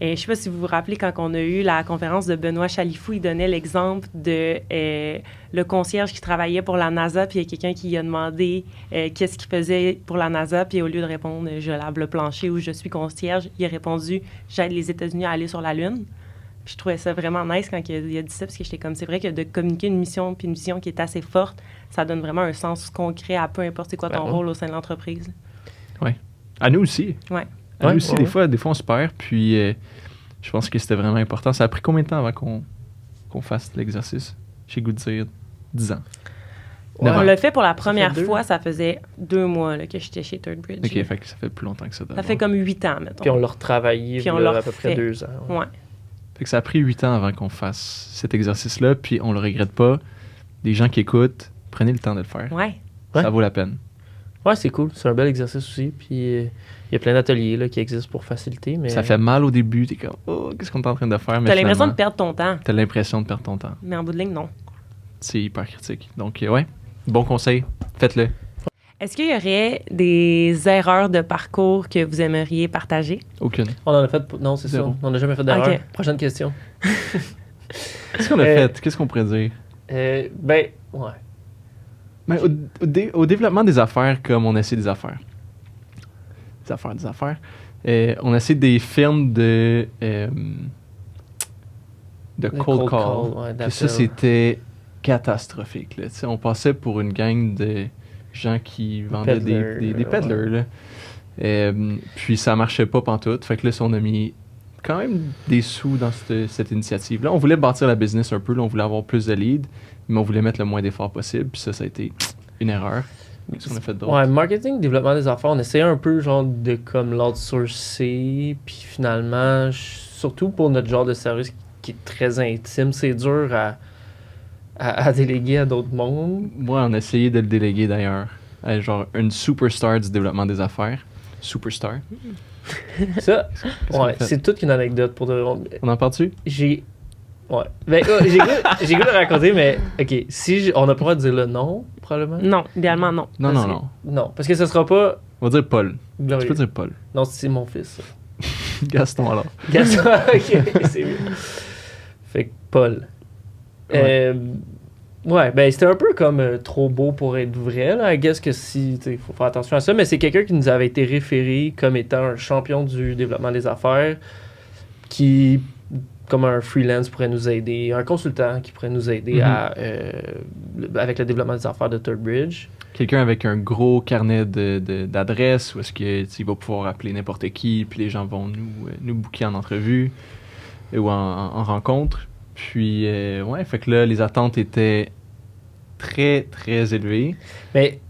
Et je sais pas si vous vous rappelez, quand on a eu la conférence de Benoît Chalifou, il donnait l'exemple de le concierge qui travaillait pour la NASA, puis il y a quelqu'un qui lui a demandé qu'est-ce qu'il faisait pour la NASA, puis au lieu de répondre « je lave le plancher » ou « je suis concierge », il a répondu « j'aide les États-Unis à aller sur la Lune ». Puis je trouvais ça vraiment nice quand il a dit ça, parce que j'étais comme, c'est vrai que de communiquer une mission, puis une vision qui est assez forte, ça donne vraiment un sens concret à peu importe c'est quoi ton rôle au sein de l'entreprise. À nous aussi. Ouais. À nous aussi, des fois, on se perd. Puis je pense que c'était vraiment important. Ça a pris combien de temps avant qu'on fasse l'exercice? J'ai goût de dire 10 ans. Ouais. On l'a fait pour la première fait 2. fois, ça faisait 2 mois là, que j'étais chez Third Bridge. OK, fait que ça fait plus longtemps que ça. Ça fait comme 8 ans, mettons. Puis on l'a retravaillé Puis on là, l'a à peu près refait. 2 ans. Ouais. Ouais. Fait que ça a pris 8 ans avant qu'on fasse cet exercice-là, puis on le regrette pas. Les gens qui écoutent, prenez le temps de le faire. Ouais. Ouais. Ça vaut la peine. Ouais, c'est cool. C'est un bel exercice aussi. Puis il y a plein d'ateliers là, qui existent pour faciliter. Mais Ça fait mal au début, t'es comme, oh, qu'est-ce qu'on est en train de faire? Mais T'as l'impression de finalement, perdre ton temps, t'as l'impression de perdre ton temps. mais en bout de ligne, non. C'est hyper critique. Donc, ouais, bon conseil, faites-le. Est-ce qu'il y aurait des erreurs de parcours que vous aimeriez partager? Aucune. On en a fait. Non, c'est ça. Zéro. On n'a jamais fait d'erreur. Ok. Prochaine question. Qu'est-ce qu'on a Euh, fait? Qu'est-ce qu'on pourrait dire? Ben, ouais. Ben, au développement des affaires, comme on essaie des affaires. Des affaires. On essaie des firmes de Le cold call. ouais, Puis ça, c'était catastrophique. Là. Tu sais, on passait pour une gang de gens qui vendaient peddlers, des peddlers. Là. Puis ça marchait pas pantoute. Fait que là, on a mis quand même des sous dans cette initiative-là. On voulait bâtir la business un peu. Là, on voulait avoir plus de leads, mais on voulait mettre le moins d'efforts possible. Puis ça a été une erreur. Qu'est-ce qu'on a fait d'autre? Ouais, marketing, développement des affaires, on essayait un peu genre de comme l'outsourcer, puis finalement, surtout pour notre genre de service qui est très intime, c'est dur à déléguer à d'autres mondes. Moi, on a essayé de le déléguer d'ailleurs. À genre une superstar du développement des affaires. Superstar. Ça, Qu'est-ce qu'on a ouais, fait? c'est toute une anecdote pour de On en parle-tu? J'ai. Ouais. Ben, j'ai goût de raconter, mais ok, si on n'a pas le droit de dire le nom, probablement. Non, idéalement, non. Non, Parce non, que- non. Non, parce que ce sera pas On va dire Paul. Tu glorieux. peux dire Paul. Non, c'est mon fils. ça. Gaston alors. Gaston, ok, c'est mieux. Fait que Paul. Ouais, ben c'était un peu comme trop beau pour être vrai, là. I guess que si, tu sais, faut faire attention à ça, mais c'est quelqu'un qui nous avait été référé comme étant un champion du développement des affaires, qui, comme un freelance, pourrait nous aider, un consultant qui pourrait nous aider avec le développement des affaires de Third Bridge. Quelqu'un avec un gros carnet d'adresses où est-ce que tu sais, il va pouvoir appeler n'importe qui, puis les gens vont nous booker en entrevue ou en rencontre. Puis, ouais, fait que là, les attentes étaient très, très élevées. Mais,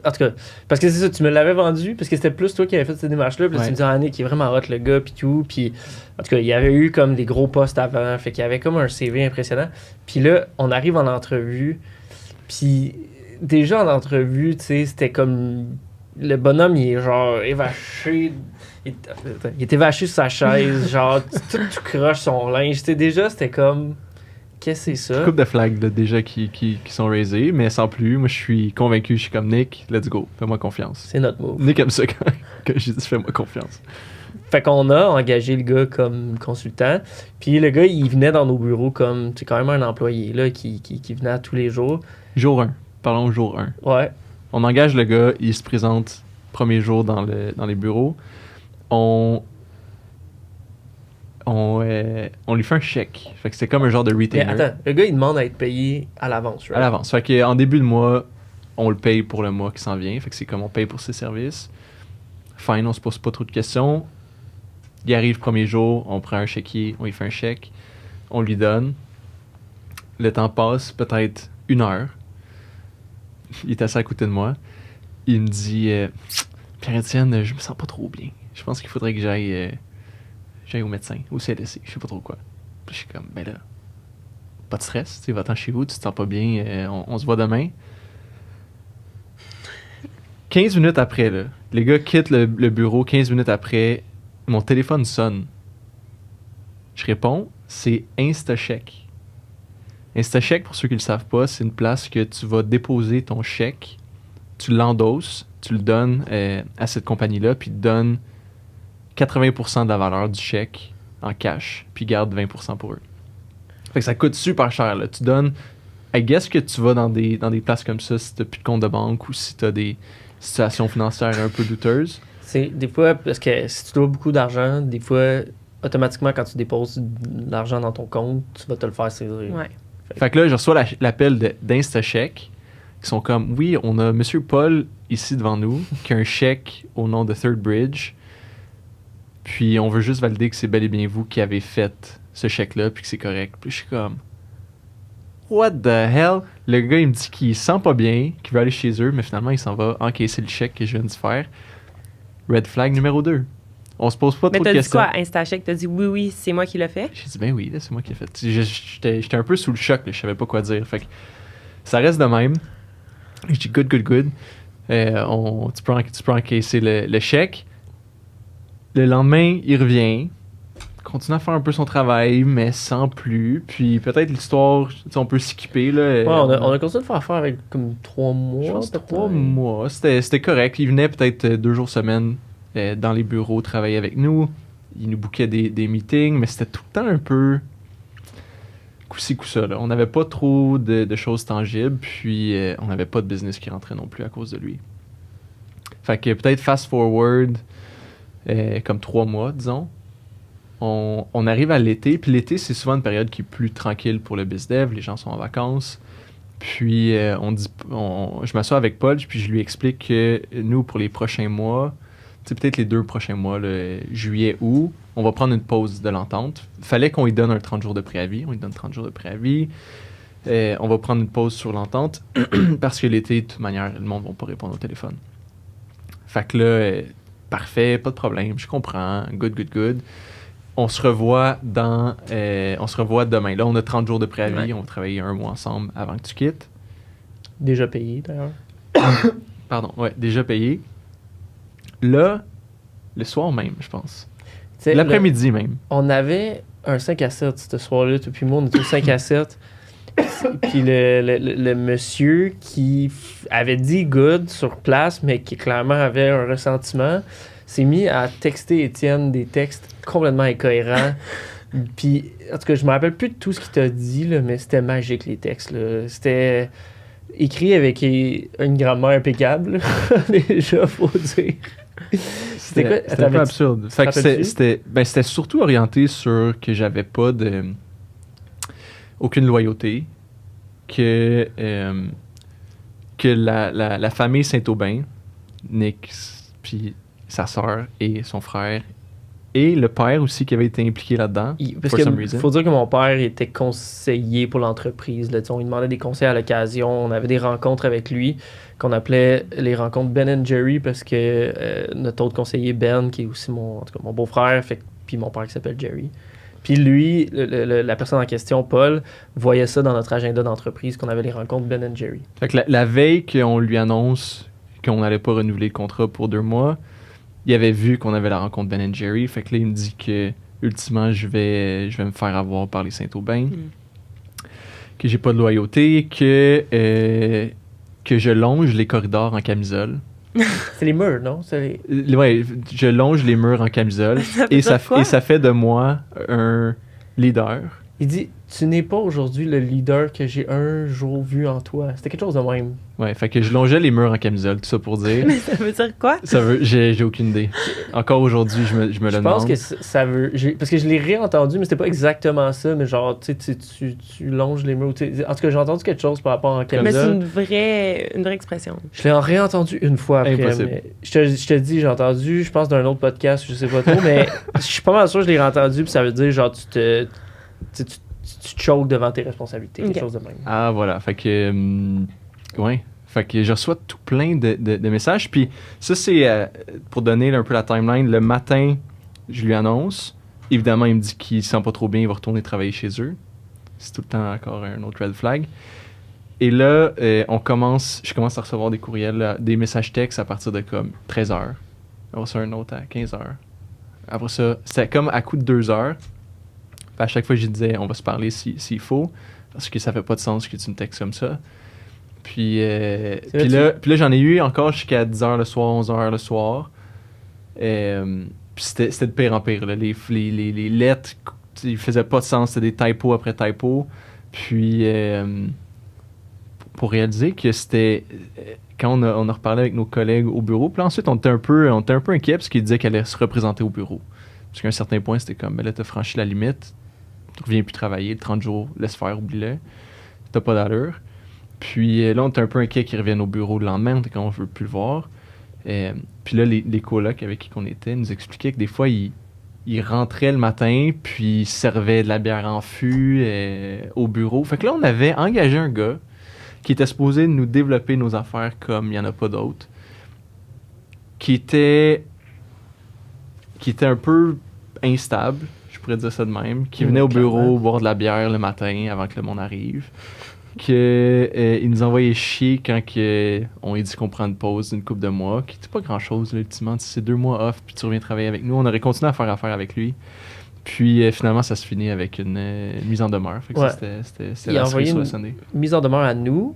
en tout cas, parce que c'est ça, tu me l'avais vendu, parce que c'était plus toi qui avais fait cette démarche-là, puis là, Ouais. tu me disais, ah, Nick, il est vraiment hot, le gars, puis tout, puis en tout cas, il y avait eu comme des gros postes avant, fait qu'il y avait comme un CV impressionnant. Puis là, on arrive en entrevue, puis déjà en entrevue, tu sais, c'était comme, le bonhomme, il est genre évaché, il est évaché sur sa chaise, genre, tout croche son linge, tu sais, déjà, c'était comme... Qu'est-ce que c'est ça? Couple de flags là, déjà qui sont raisées, mais sans plus. Moi, je suis convaincu, je suis comme Nick, let's go, fais-moi confiance. C'est notre move. Nick aime ça quand j'ai dit fais-moi confiance. Fait qu'on a engagé le gars comme consultant. Puis le gars, il venait dans nos bureaux comme, c'est quand même un employé là, qui venait à tous les jours. Jour 1, parlons jour 1. Ouais. On engage le gars, il se présente premier jour dans les bureaux. On lui fait un chèque. Fait que c'est comme un genre de Mais retainer. attends, le gars, il demande à être payé à l'avance, right? À l'avance. Fait qu'en début de mois, on le paye pour le mois qui s'en vient. Fait que c'est comme on paye pour ses services. Fine, on se pose pas trop de questions. Il arrive premier jour, on prend un chéquier, on lui fait un chèque, on lui donne. Le temps passe, peut-être 1 heure. Il est assis à côté de moi. Il me dit Pierre-Étienne, je me sens pas trop bien. Je pense qu'il faudrait que j'aille au médecin, au CLSC, je sais pas trop quoi. Puis je suis comme, ben là, pas de stress, tu sais, va-t'en chez vous, tu te sens pas bien, on se voit demain. 15 minutes après, là, les gars quittent le bureau. 15 minutes après, mon téléphone sonne. Je réponds, c'est InstaCheck. InstaCheck, pour ceux qui ne le savent pas, c'est une place que tu vas déposer ton chèque, tu l'endosses, tu le donnes à cette compagnie-là, puis ils te donnent 80% de la valeur du chèque en cash, puis garde 20% pour eux. Fait que ça coûte super cher, là. Tu donnes... I guess que tu vas dans des places comme ça si tu n'as plus de compte de banque ou si tu as des situations financières un peu douteuses. C'est des fois, parce que si tu dois beaucoup d'argent, des fois, automatiquement, quand tu déposes de l'argent dans ton compte, tu vas te le faire saisir. Ouais. Fait que là, je reçois l'appel d'InstaCheck qui sont comme, oui, on a M. Paul ici devant nous qui a un chèque au nom de Third Bridge. Puis on veut juste valider que c'est bel et bien vous qui avez fait ce chèque-là puis que c'est correct. Puis je suis comme, what the hell? Le gars, il me dit qu'il sent pas bien, qu'il veut aller chez eux, mais finalement, il s'en va encaisser le chèque que je viens de faire. Red flag numéro 2. On se pose pas trop de questions. Mais t'as dit quoi, InstaCheck? T'as dit oui, c'est moi qui l'ai fait? J'ai dit, ben oui, là, c'est moi qui l'ai fait. J'étais un peu sous le choc, là, je savais pas quoi dire. Fait que ça reste de même. Je dis good. Tu peux encaisser le chèque. Le lendemain, il revient. Continue à faire un peu son travail, mais sans plus. Puis peut-être l'histoire, on peut skipper. Là, Ouais, on a continué de faire affaire avec comme 3 mois. Je pense 3 mois. C'était correct. Il venait peut-être 2 jours semaine dans les bureaux travailler avec nous. Il nous bookait des meetings, mais c'était tout le temps un peu coup-ci, coup-ça. On n'avait pas trop de choses tangibles, puis on n'avait pas de business qui rentrait non plus à cause de lui. Fait que peut-être fast-forward comme 3 mois, disons. On arrive à l'été, puis l'été, c'est souvent une période qui est plus tranquille pour le BizDev. Les gens sont en vacances. Puis, je m'assois avec Paul, puis je lui explique que nous, pour les prochains mois, peut-être les 2 prochains mois, juillet, août, on va prendre une pause de l'entente. Il fallait qu'on lui donne un 30 jours de préavis. On lui donne 30 jours de préavis. On va prendre une pause sur l'entente parce que l'été, de toute manière, le monde ne va pas répondre au téléphone. Fait que là, parfait, pas de problème, je comprends, good. On se revoit demain. Là, on a 30 jours de préavis. Ouais. On va travailler 1 mois ensemble avant que tu quittes. Déjà payé, d'ailleurs. Pardon, ouais, déjà payé. Là, le soir même, je pense. T'sais, l'après-midi même. On avait un 5 à 7 ce soir-là. Puis moi, on était au 5 à 7. Puis le monsieur qui avait dit good sur place, mais qui clairement avait un ressentiment, s'est mis à texter Étienne des textes complètement incohérents. Puis, en tout cas, je me rappelle plus de tout ce qu'il t'a dit, là, mais c'était magique, les textes. Là. C'était écrit avec une grammaire impeccable, déjà, faut dire. C'était quoi? C'était un peu absurde. Fait que c'était surtout orienté sur que j'avais pas aucune loyauté, que la famille Saint-Aubin, Nick, puis sa sœur et son frère, et le père aussi qui avait été impliqué là-dedans. Parce qu'il faut dire que mon père était conseiller pour l'entreprise. Là. On lui demandait des conseils à l'occasion. On avait des rencontres avec lui qu'on appelait les rencontres Ben & Jerry parce que notre autre conseiller Ben, qui est aussi mon beau-frère, puis mon père qui s'appelle Jerry. Puis lui, la personne en question, Paul, voyait ça dans notre agenda d'entreprise qu'on avait les rencontres Ben & Jerry. Fait que la veille qu'on lui annonce qu'on n'allait pas renouveler le contrat pour 2 mois, il avait vu qu'on avait la rencontre Ben & Jerry. Fait que là, il me dit que ultimement, je vais me faire avoir par les Saint-Aubin, que j'ai pas de loyauté, que je longe les corridors en camisole. C'est les murs, non? Ouais, je longe les murs en camisole et ça fait de moi un leader. Il dit, tu n'es pas aujourd'hui le leader que j'ai un jour vu en toi. C'était quelque chose de même. Ouais, fait que je longeais les murs en camisole, tout ça pour dire. Mais ça veut dire quoi? J'ai aucune idée. Encore aujourd'hui, je me le demande. Je pense que ça veut... Parce que je l'ai réentendu, mais c'était pas exactement ça, mais genre, tu longes les murs. En tout cas, j'ai entendu quelque chose par rapport à camisole. Mais c'est une vraie expression. Je l'ai réentendu une fois après. Impossible. Mais je te dis, j'ai entendu, je pense, d'un autre podcast, je sais pas trop, mais je suis pas mal sûr que je l'ai réentendu, puis ça veut dire, genre, tu choques devant tes responsabilités, quelque chose de même. Ah, voilà. Fait que... ouais. Fait que je reçois tout plein de messages. Puis ça, c'est pour donner un peu la timeline. Le matin, je lui annonce. Évidemment, il me dit qu'il ne se sent pas trop bien. Il va retourner travailler chez eux. C'est tout le temps encore un autre red flag. Et là, je commence à recevoir des courriels, là, des messages textes à partir de comme 13h. On reçoit un autre à 15h. Après ça, c'était comme à coup de 2h. À chaque fois, je disais, on va se parler s'il faut, parce que ça fait pas de sens que tu me textes comme ça. Puis là, j'en ai eu encore jusqu'à 10h le soir, 11h le soir. Puis c'était de pire en pire. Là. Les lettres, ils faisaient pas de sens. C'était des typos après typos. Puis, pour réaliser que c'était... Quand on a reparlé avec nos collègues au bureau, puis ensuite, on était un peu inquiets parce qu'ils disaient qu'elle allait se représenter au bureau. Parce qu'à un certain point, c'était comme, ben là, t'as franchi la limite. Tu reviens plus travailler. Le 30 jours, laisse faire, oublie-le. T'as pas d'allure. Puis là, on était un peu inquiets qu'ils reviennent au bureau le lendemain. On était comme, on veut plus le voir. Puis là, les colocs avec qui on était nous expliquaient que des fois, ils rentraient le matin, puis ils servaient de la bière en fût au bureau. Fait que là, on avait engagé un gars qui était supposé nous développer nos affaires comme il n'y en a pas d'autres, qui était un peu instable, je pourrais dire ça de même, qui venait au bureau boire de la bière le matin avant que le monde arrive, il nous envoyait chier quand on lui dit qu'on prend une pause d'une couple de mois, qui n'était pas grand-chose, là, ultimement. C'est 2 mois off, puis tu reviens travailler avec nous. On aurait continué à faire affaire avec lui. Puis finalement, ça se finit avec une mise en demeure. Fait que ça, c'était la cerise sur le sundae. Mise en demeure à nous.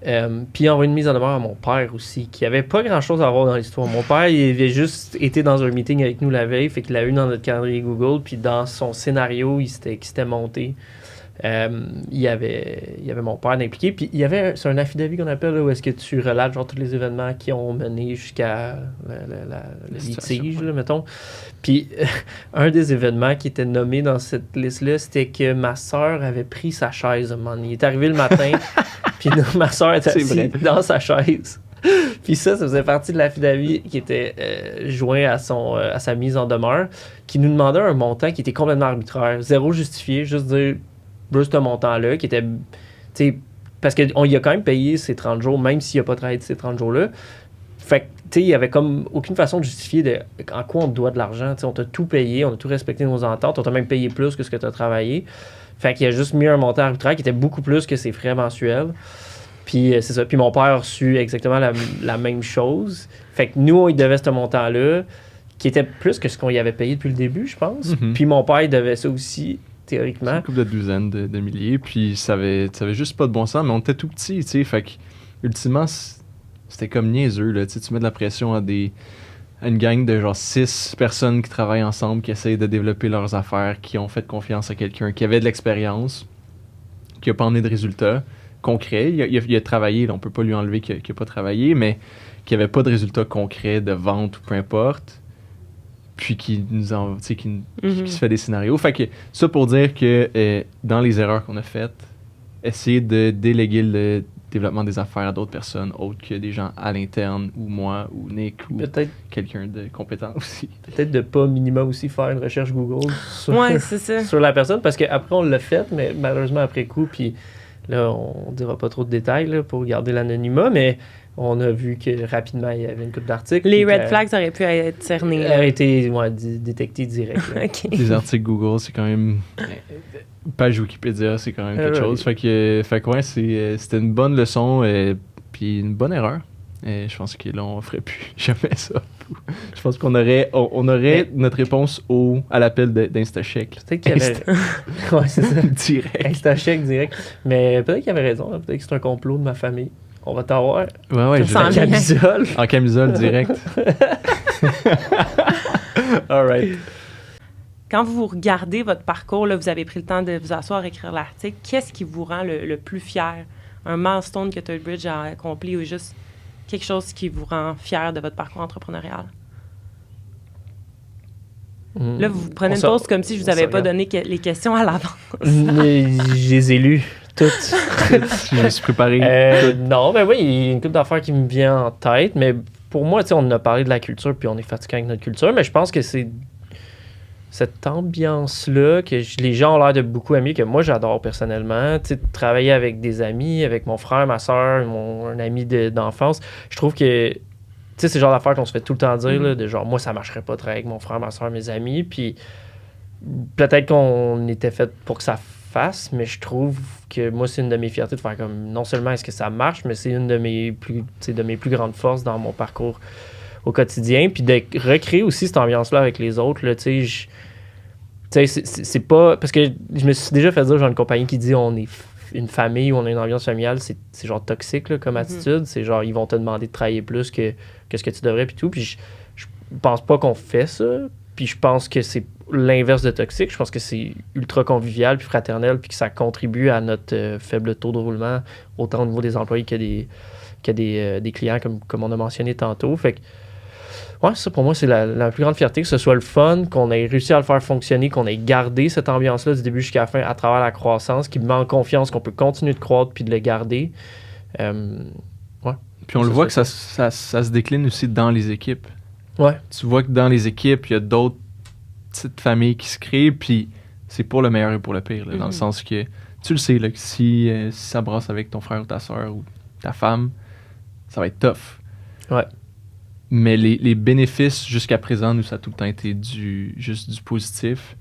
Puis il a envoyé une mise en demeure à mon père aussi, qui avait pas grand-chose à voir dans l'histoire. Mon père, il avait juste été dans un meeting avec nous la veille, fait qu'il l'a eu dans notre calendrier Google, puis dans son scénario, qui s'était monté. Il y avait mon père impliqué, puis c'est un affidavit qu'on appelle, là, où est-ce que tu relates genre tous les événements qui ont mené jusqu'à le litige, là, mettons. Puis un des événements qui était nommé dans cette liste-là, c'était que ma soeur avait pris sa chaise à un moment donné. Il est arrivé le matin, puis ma soeur était assise dans sa chaise. Puis ça faisait partie de l'affidavit qui était joint à sa mise en demeure, qui nous demandait un montant qui était complètement arbitraire, zéro justifié, juste dire ce montant-là, qui était, tu sais, parce qu'on y a quand même payé ces 30 jours, même s'il n'a pas travaillé ces 30 jours-là. Fait que, tu sais, il n'y avait comme aucune façon de justifier en quoi on te doit de l'argent. Tu sais, on t'a tout payé, on a tout respecté nos ententes, on t'a même payé plus que ce que tu as travaillé. Fait qu'il a juste mis un montant arbitraire qui était beaucoup plus que ses frais mensuels. Puis c'est ça. Puis mon père a reçu exactement la même chose. Fait que nous, il devait ce montant-là, qui était plus que ce qu'on y avait payé depuis le début, je pense. Mm-hmm. Puis mon père, il devait ça aussi, théoriquement. Une couple de douzaines de milliers, puis ça avait juste pas de bon sens, mais on était tout petits, tu sais, fait que, ultimement, c'était comme niaiseux, là, tu sais, tu mets de la pression à une gang de genre 6 personnes qui travaillent ensemble, qui essayent de développer leurs affaires, qui ont fait confiance à quelqu'un, qui avait de l'expérience, qui a pas emmené de résultats concrets. Il a travaillé, là, on peut pas lui enlever qu'il a pas travaillé, mais qui avait pas de résultats concrets de vente ou peu importe. Puis qui se fait des scénarios. Fait que ça pour dire que dans les erreurs qu'on a faites, essayer de déléguer le développement des affaires à d'autres personnes autres que des gens à l'interne, ou moi, ou Nick, ou peut-être quelqu'un de compétent aussi. Peut-être de pas minimum aussi faire une recherche Google sur la personne, parce qu'après on l'a fait, mais malheureusement après coup, puis là on dira pas trop de détails là, pour garder l'anonymat, mais on a vu que rapidement, il y avait une couple d'articles. Les red flags auraient pu être cernés. Auraient été détectés direct. Okay. Les articles Google, c'est quand même... Page Wikipédia, c'est quand même quelque chose. Fait que ouais, c'était une bonne leçon puis une bonne erreur. Et je pense que là, on ferait plus jamais ça. Je pense qu'on aurait notre réponse à l'appel d'InstaCheck. Peut-être qu'il y avait... ouais, c'est ça. Direct. InstaCheck direct. Mais peut-être qu'il avait raison. Hein. Peut-être que c'est un complot de ma famille. On va t'avoir. Ouais, en camisole. En camisole, direct. All right. Quand vous regardez votre parcours, là, vous avez pris le temps de vous asseoir, écrire l'article, qu'est-ce qui vous rend le plus fier? Un milestone que ThirdBridge a accompli ou juste quelque chose qui vous rend fier de votre parcours entrepreneurial? Là, vous prenez une pause comme si je vous avais pas donné les questions à l'avance. Je les ai lues toutes. Je me suis préparé. Non, ben oui, il y a une couple d'affaires qui me vient en tête, mais pour moi, tu sais, on a parlé de la culture, puis on est fatigué avec notre culture, mais je pense que c'est cette ambiance-là que les gens ont l'air de beaucoup aimer, que moi, j'adore personnellement. Tu sais, travailler avec des amis, avec mon frère, ma soeur, un ami d'enfance, je trouve que tu sais, c'est le genre d'affaires qu'on se fait tout le temps dire, là, de genre, moi, ça marcherait pas de travailler avec mon frère, ma soeur, mes amis, puis peut-être qu'on était fait pour que ça fasse, mais je trouve que moi, c'est une de mes fiertés de faire comme, non seulement est-ce que ça marche, mais c'est une de mes plus grandes forces dans mon parcours au quotidien, puis de recréer aussi cette ambiance-là avec les autres, là, tu sais, c'est pas... Parce que je me suis déjà fait dire, genre, une compagnie qui dit on est une famille ou on a une ambiance familiale, c'est genre toxique, là, comme attitude. C'est genre, ils vont te demander de travailler plus que ce que tu devrais, puis tout. Puis je pense pas qu'on fait ça. Puis je pense que c'est l'inverse de toxique. Je pense que c'est ultra convivial puis fraternel, puis que ça contribue à notre faible taux de roulement, autant au niveau des employés que des clients, comme on a mentionné tantôt. Fait que, ouais, ça pour moi, c'est la plus grande fierté, que ce soit le fun, qu'on ait réussi à le faire fonctionner, qu'on ait gardé cette ambiance-là du début jusqu'à la fin à travers la croissance, qui me met en confiance qu'on peut continuer de croître puis de le garder. Ouais. Puis on le voit que ça se décline aussi dans les équipes. Ouais. Tu vois que dans les équipes, il y a d'autres petites familles qui se créent, puis c'est pour le meilleur et pour le pire, là, dans le sens que tu le sais, là, que si ça brasse avec ton frère ou ta soeur ou ta femme, ça va être tough. Ouais. Mais les bénéfices jusqu'à présent, nous, ça a tout le temps été juste du positif.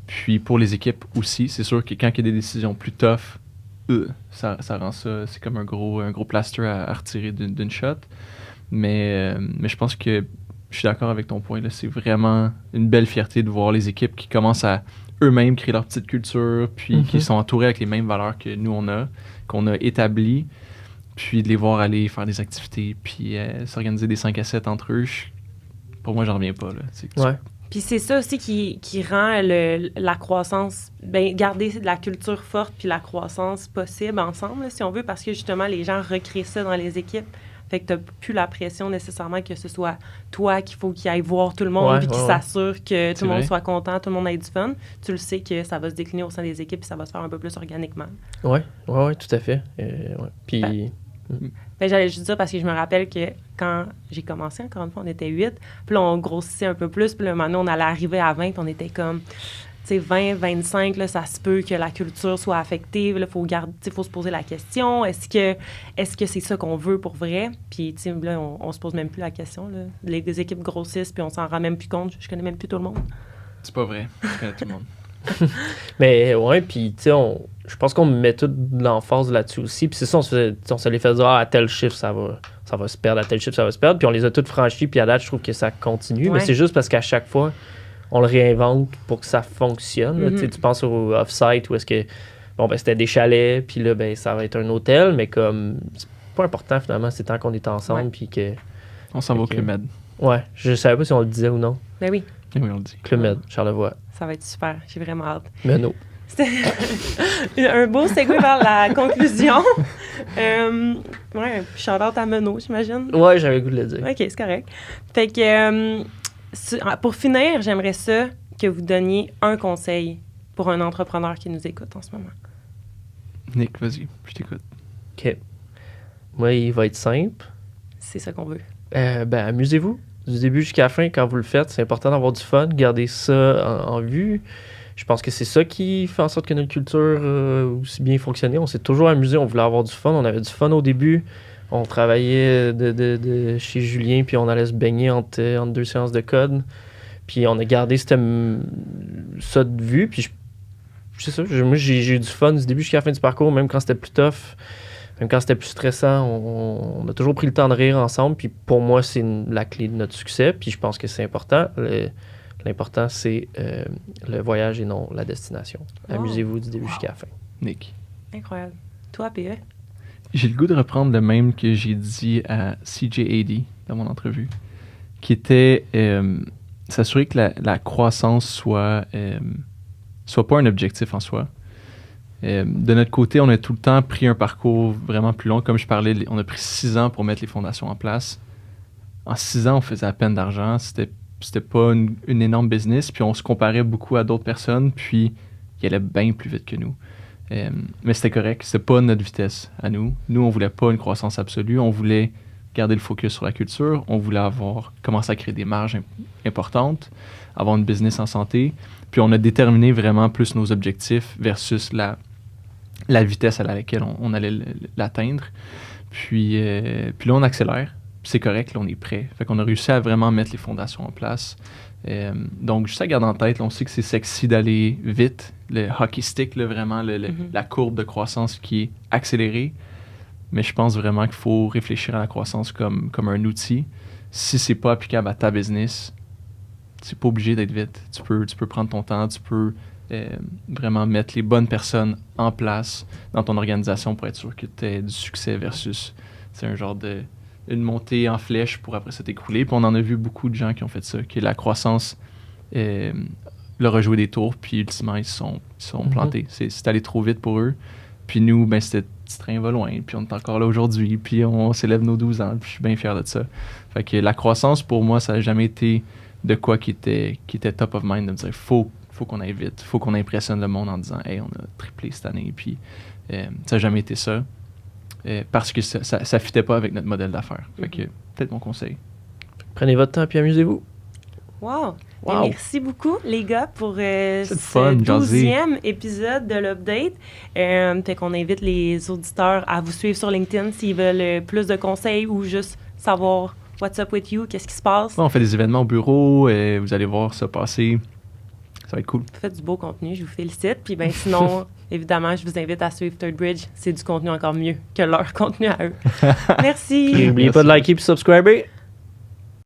Puis pour les équipes aussi, c'est sûr que quand il y a des décisions plus tough, ça rend ça, c'est comme un gros plaster à retirer d'une shot. Mais je pense que je suis d'accord avec ton point, là. C'est vraiment une belle fierté de voir les équipes qui commencent à eux-mêmes créer leur petite culture, puis qui sont entourés avec les mêmes valeurs que nous, qu'on a établies. Puis de les voir aller faire des activités, puis s'organiser des 5 à 7 entre eux, pour moi, j'en reviens pas. Là. Ouais. Puis c'est ça aussi qui rend la croissance, garder de la culture forte puis la croissance possible ensemble, là, si on veut, parce que justement, les gens recréent ça dans les équipes. Fait que t'as plus la pression nécessairement que ce soit toi qu'il faut qu'il aille voir tout le monde puis qu'il s'assure que tout le monde soit content, tout le monde ait du fun. Tu le sais que ça va se décliner au sein des équipes puis ça va se faire un peu plus organiquement. Oui, tout à fait. Puis... j'allais juste dire parce que je me rappelle que quand j'ai commencé, encore une fois, on était 8. Puis là, on grossissait un peu plus. Puis là, maintenant, on allait arriver à 20. Puis on était comme, tu sais, 20, 25, là, ça se peut que la culture soit affectée. Il faut se poser la question. Est-ce que c'est ça qu'on veut pour vrai? Puis, tu sais, là, on se pose même plus la question. Là. Les équipes grossissent, puis on s'en rend même plus compte. Je connais même plus tout le monde. C'est pas vrai. Je connais tout le monde. Mais ouais, puis tu sais, je pense qu'on met toute l'emphase là-dessus aussi. Puis c'est ça, on se les fait dire, à tel chiffre, ça va se perdre, à tel chiffre, ça va se perdre. Puis on les a toutes franchis, puis à date, je trouve que ça continue. Ouais. Mais c'est juste parce qu'à chaque fois, on le réinvente pour que ça fonctionne. Là, tu penses au off-site où est-ce que, c'était des chalets, puis là, ça va être un hôtel, mais comme, c'est pas important finalement, c'est tant qu'on est ensemble, puis que... On s'en va au Club Med. Ouais, je savais pas si on le disait ou non. Ben oui. Oui, on le dit. Club Med, Charlevoix. Ça va être super. J'ai vraiment hâte. Mais non. C'était un beau segue vers la conclusion. Ouais, shout-out à Menot, j'imagine. Ouais, j'avais le goût de le dire. OK, c'est correct. Fait que, pour finir, j'aimerais ça que vous donniez un conseil pour un entrepreneur qui nous écoute en ce moment. Nick, vas-y, je t'écoute. OK. Moi, il va être simple. C'est ça qu'on veut. Amusez-vous. Du début jusqu'à la fin, quand vous le faites, c'est important d'avoir du fun, garder ça en vue. Je pense que c'est ça qui fait en sorte que notre culture aussi bien fonctionnait. On s'est toujours amusé, on voulait avoir du fun. On avait du fun au début. On travaillait de chez Julien, puis on allait se baigner entre 2 séances de code. Puis on a gardé ça de vue. Puis c'est ça, moi j'ai eu du fun du début jusqu'à la fin du parcours, même quand c'était plus tough. Même quand c'était plus stressant, on a toujours pris le temps de rire ensemble. Puis pour moi, c'est la clé de notre succès. Puis je pense que c'est important. L'important, c'est le voyage et non la destination. Oh. Amusez-vous du début jusqu'à la fin. Nick. Incroyable. Toi, PE? J'ai le goût de reprendre le même que j'ai dit à CJAD dans mon entrevue, qui était s'assurer que la croissance soit pas un objectif en soi. De notre côté, on a tout le temps pris un parcours vraiment plus long. Comme je parlais, on a pris 6 ans pour mettre les fondations en place. En 6 ans, on faisait à peine d'argent. C'était pas une énorme business. Puis on se comparait beaucoup à d'autres personnes. Puis ils allaient bien plus vite que nous. Mais c'était correct. C'était pas notre vitesse à nous. Nous, on voulait pas une croissance absolue. On voulait garder le focus sur la culture. On voulait commencer à créer des marges importantes, avoir une business en santé. Puis on a déterminé vraiment plus nos objectifs versus la vitesse à laquelle on allait l'atteindre. Puis là, on accélère. c'est correct, là, on est prêt. Fait qu'on a réussi à vraiment mettre les fondations en place. Donc, juste à garder en tête, là, on sait que c'est sexy d'aller vite. Le hockey stick, là, vraiment, la courbe de croissance qui est accélérée. Mais je pense vraiment qu'il faut réfléchir à la croissance comme un outil. Si c'est pas applicable à ta business, c'est pas obligé d'être vite. Tu peux prendre ton temps, tu peux vraiment mettre les bonnes personnes en place dans ton organisation pour être sûr que tu aies du succès versus c'est un genre de une montée en flèche pour après ça t'écrouler. Puis on en a vu beaucoup de gens qui ont fait ça, que la croissance leur a joué des tours, puis ultimement ils se sont plantés. C'est allé trop vite pour eux. Puis nous, ben c'était petit train va loin, puis on est encore là aujourd'hui, puis on célèbre nos 12 ans, puis je suis bien fier de ça. Fait que la croissance, pour moi, ça n'a jamais été de quoi qui était top of mind, de me dire faut qu'on aille vite, faut qu'on impressionne le monde en disant hey, on a triplé cette année, puis ça n'a jamais été ça. Parce que ça fitait pas avec notre modèle d'affaires. Fait que peut-être mon conseil. Prenez votre temps puis amusez-vous. Wow! Et merci beaucoup, les gars, pour ce fun, 12e épisode de l'Update. Fait qu'on invite les auditeurs à vous suivre sur LinkedIn s'ils veulent plus de conseils ou juste savoir what's up with you, qu'est-ce qui se passe. On fait des événements au bureau, vous allez voir ça passer. Ça va être cool. Vous faites du beau contenu, je vous félicite. Puis ben sinon, évidemment, je vous invite à suivre Third Bridge. C'est du contenu encore mieux que leur contenu à eux. Merci. N'oubliez pas de liker et subscriber.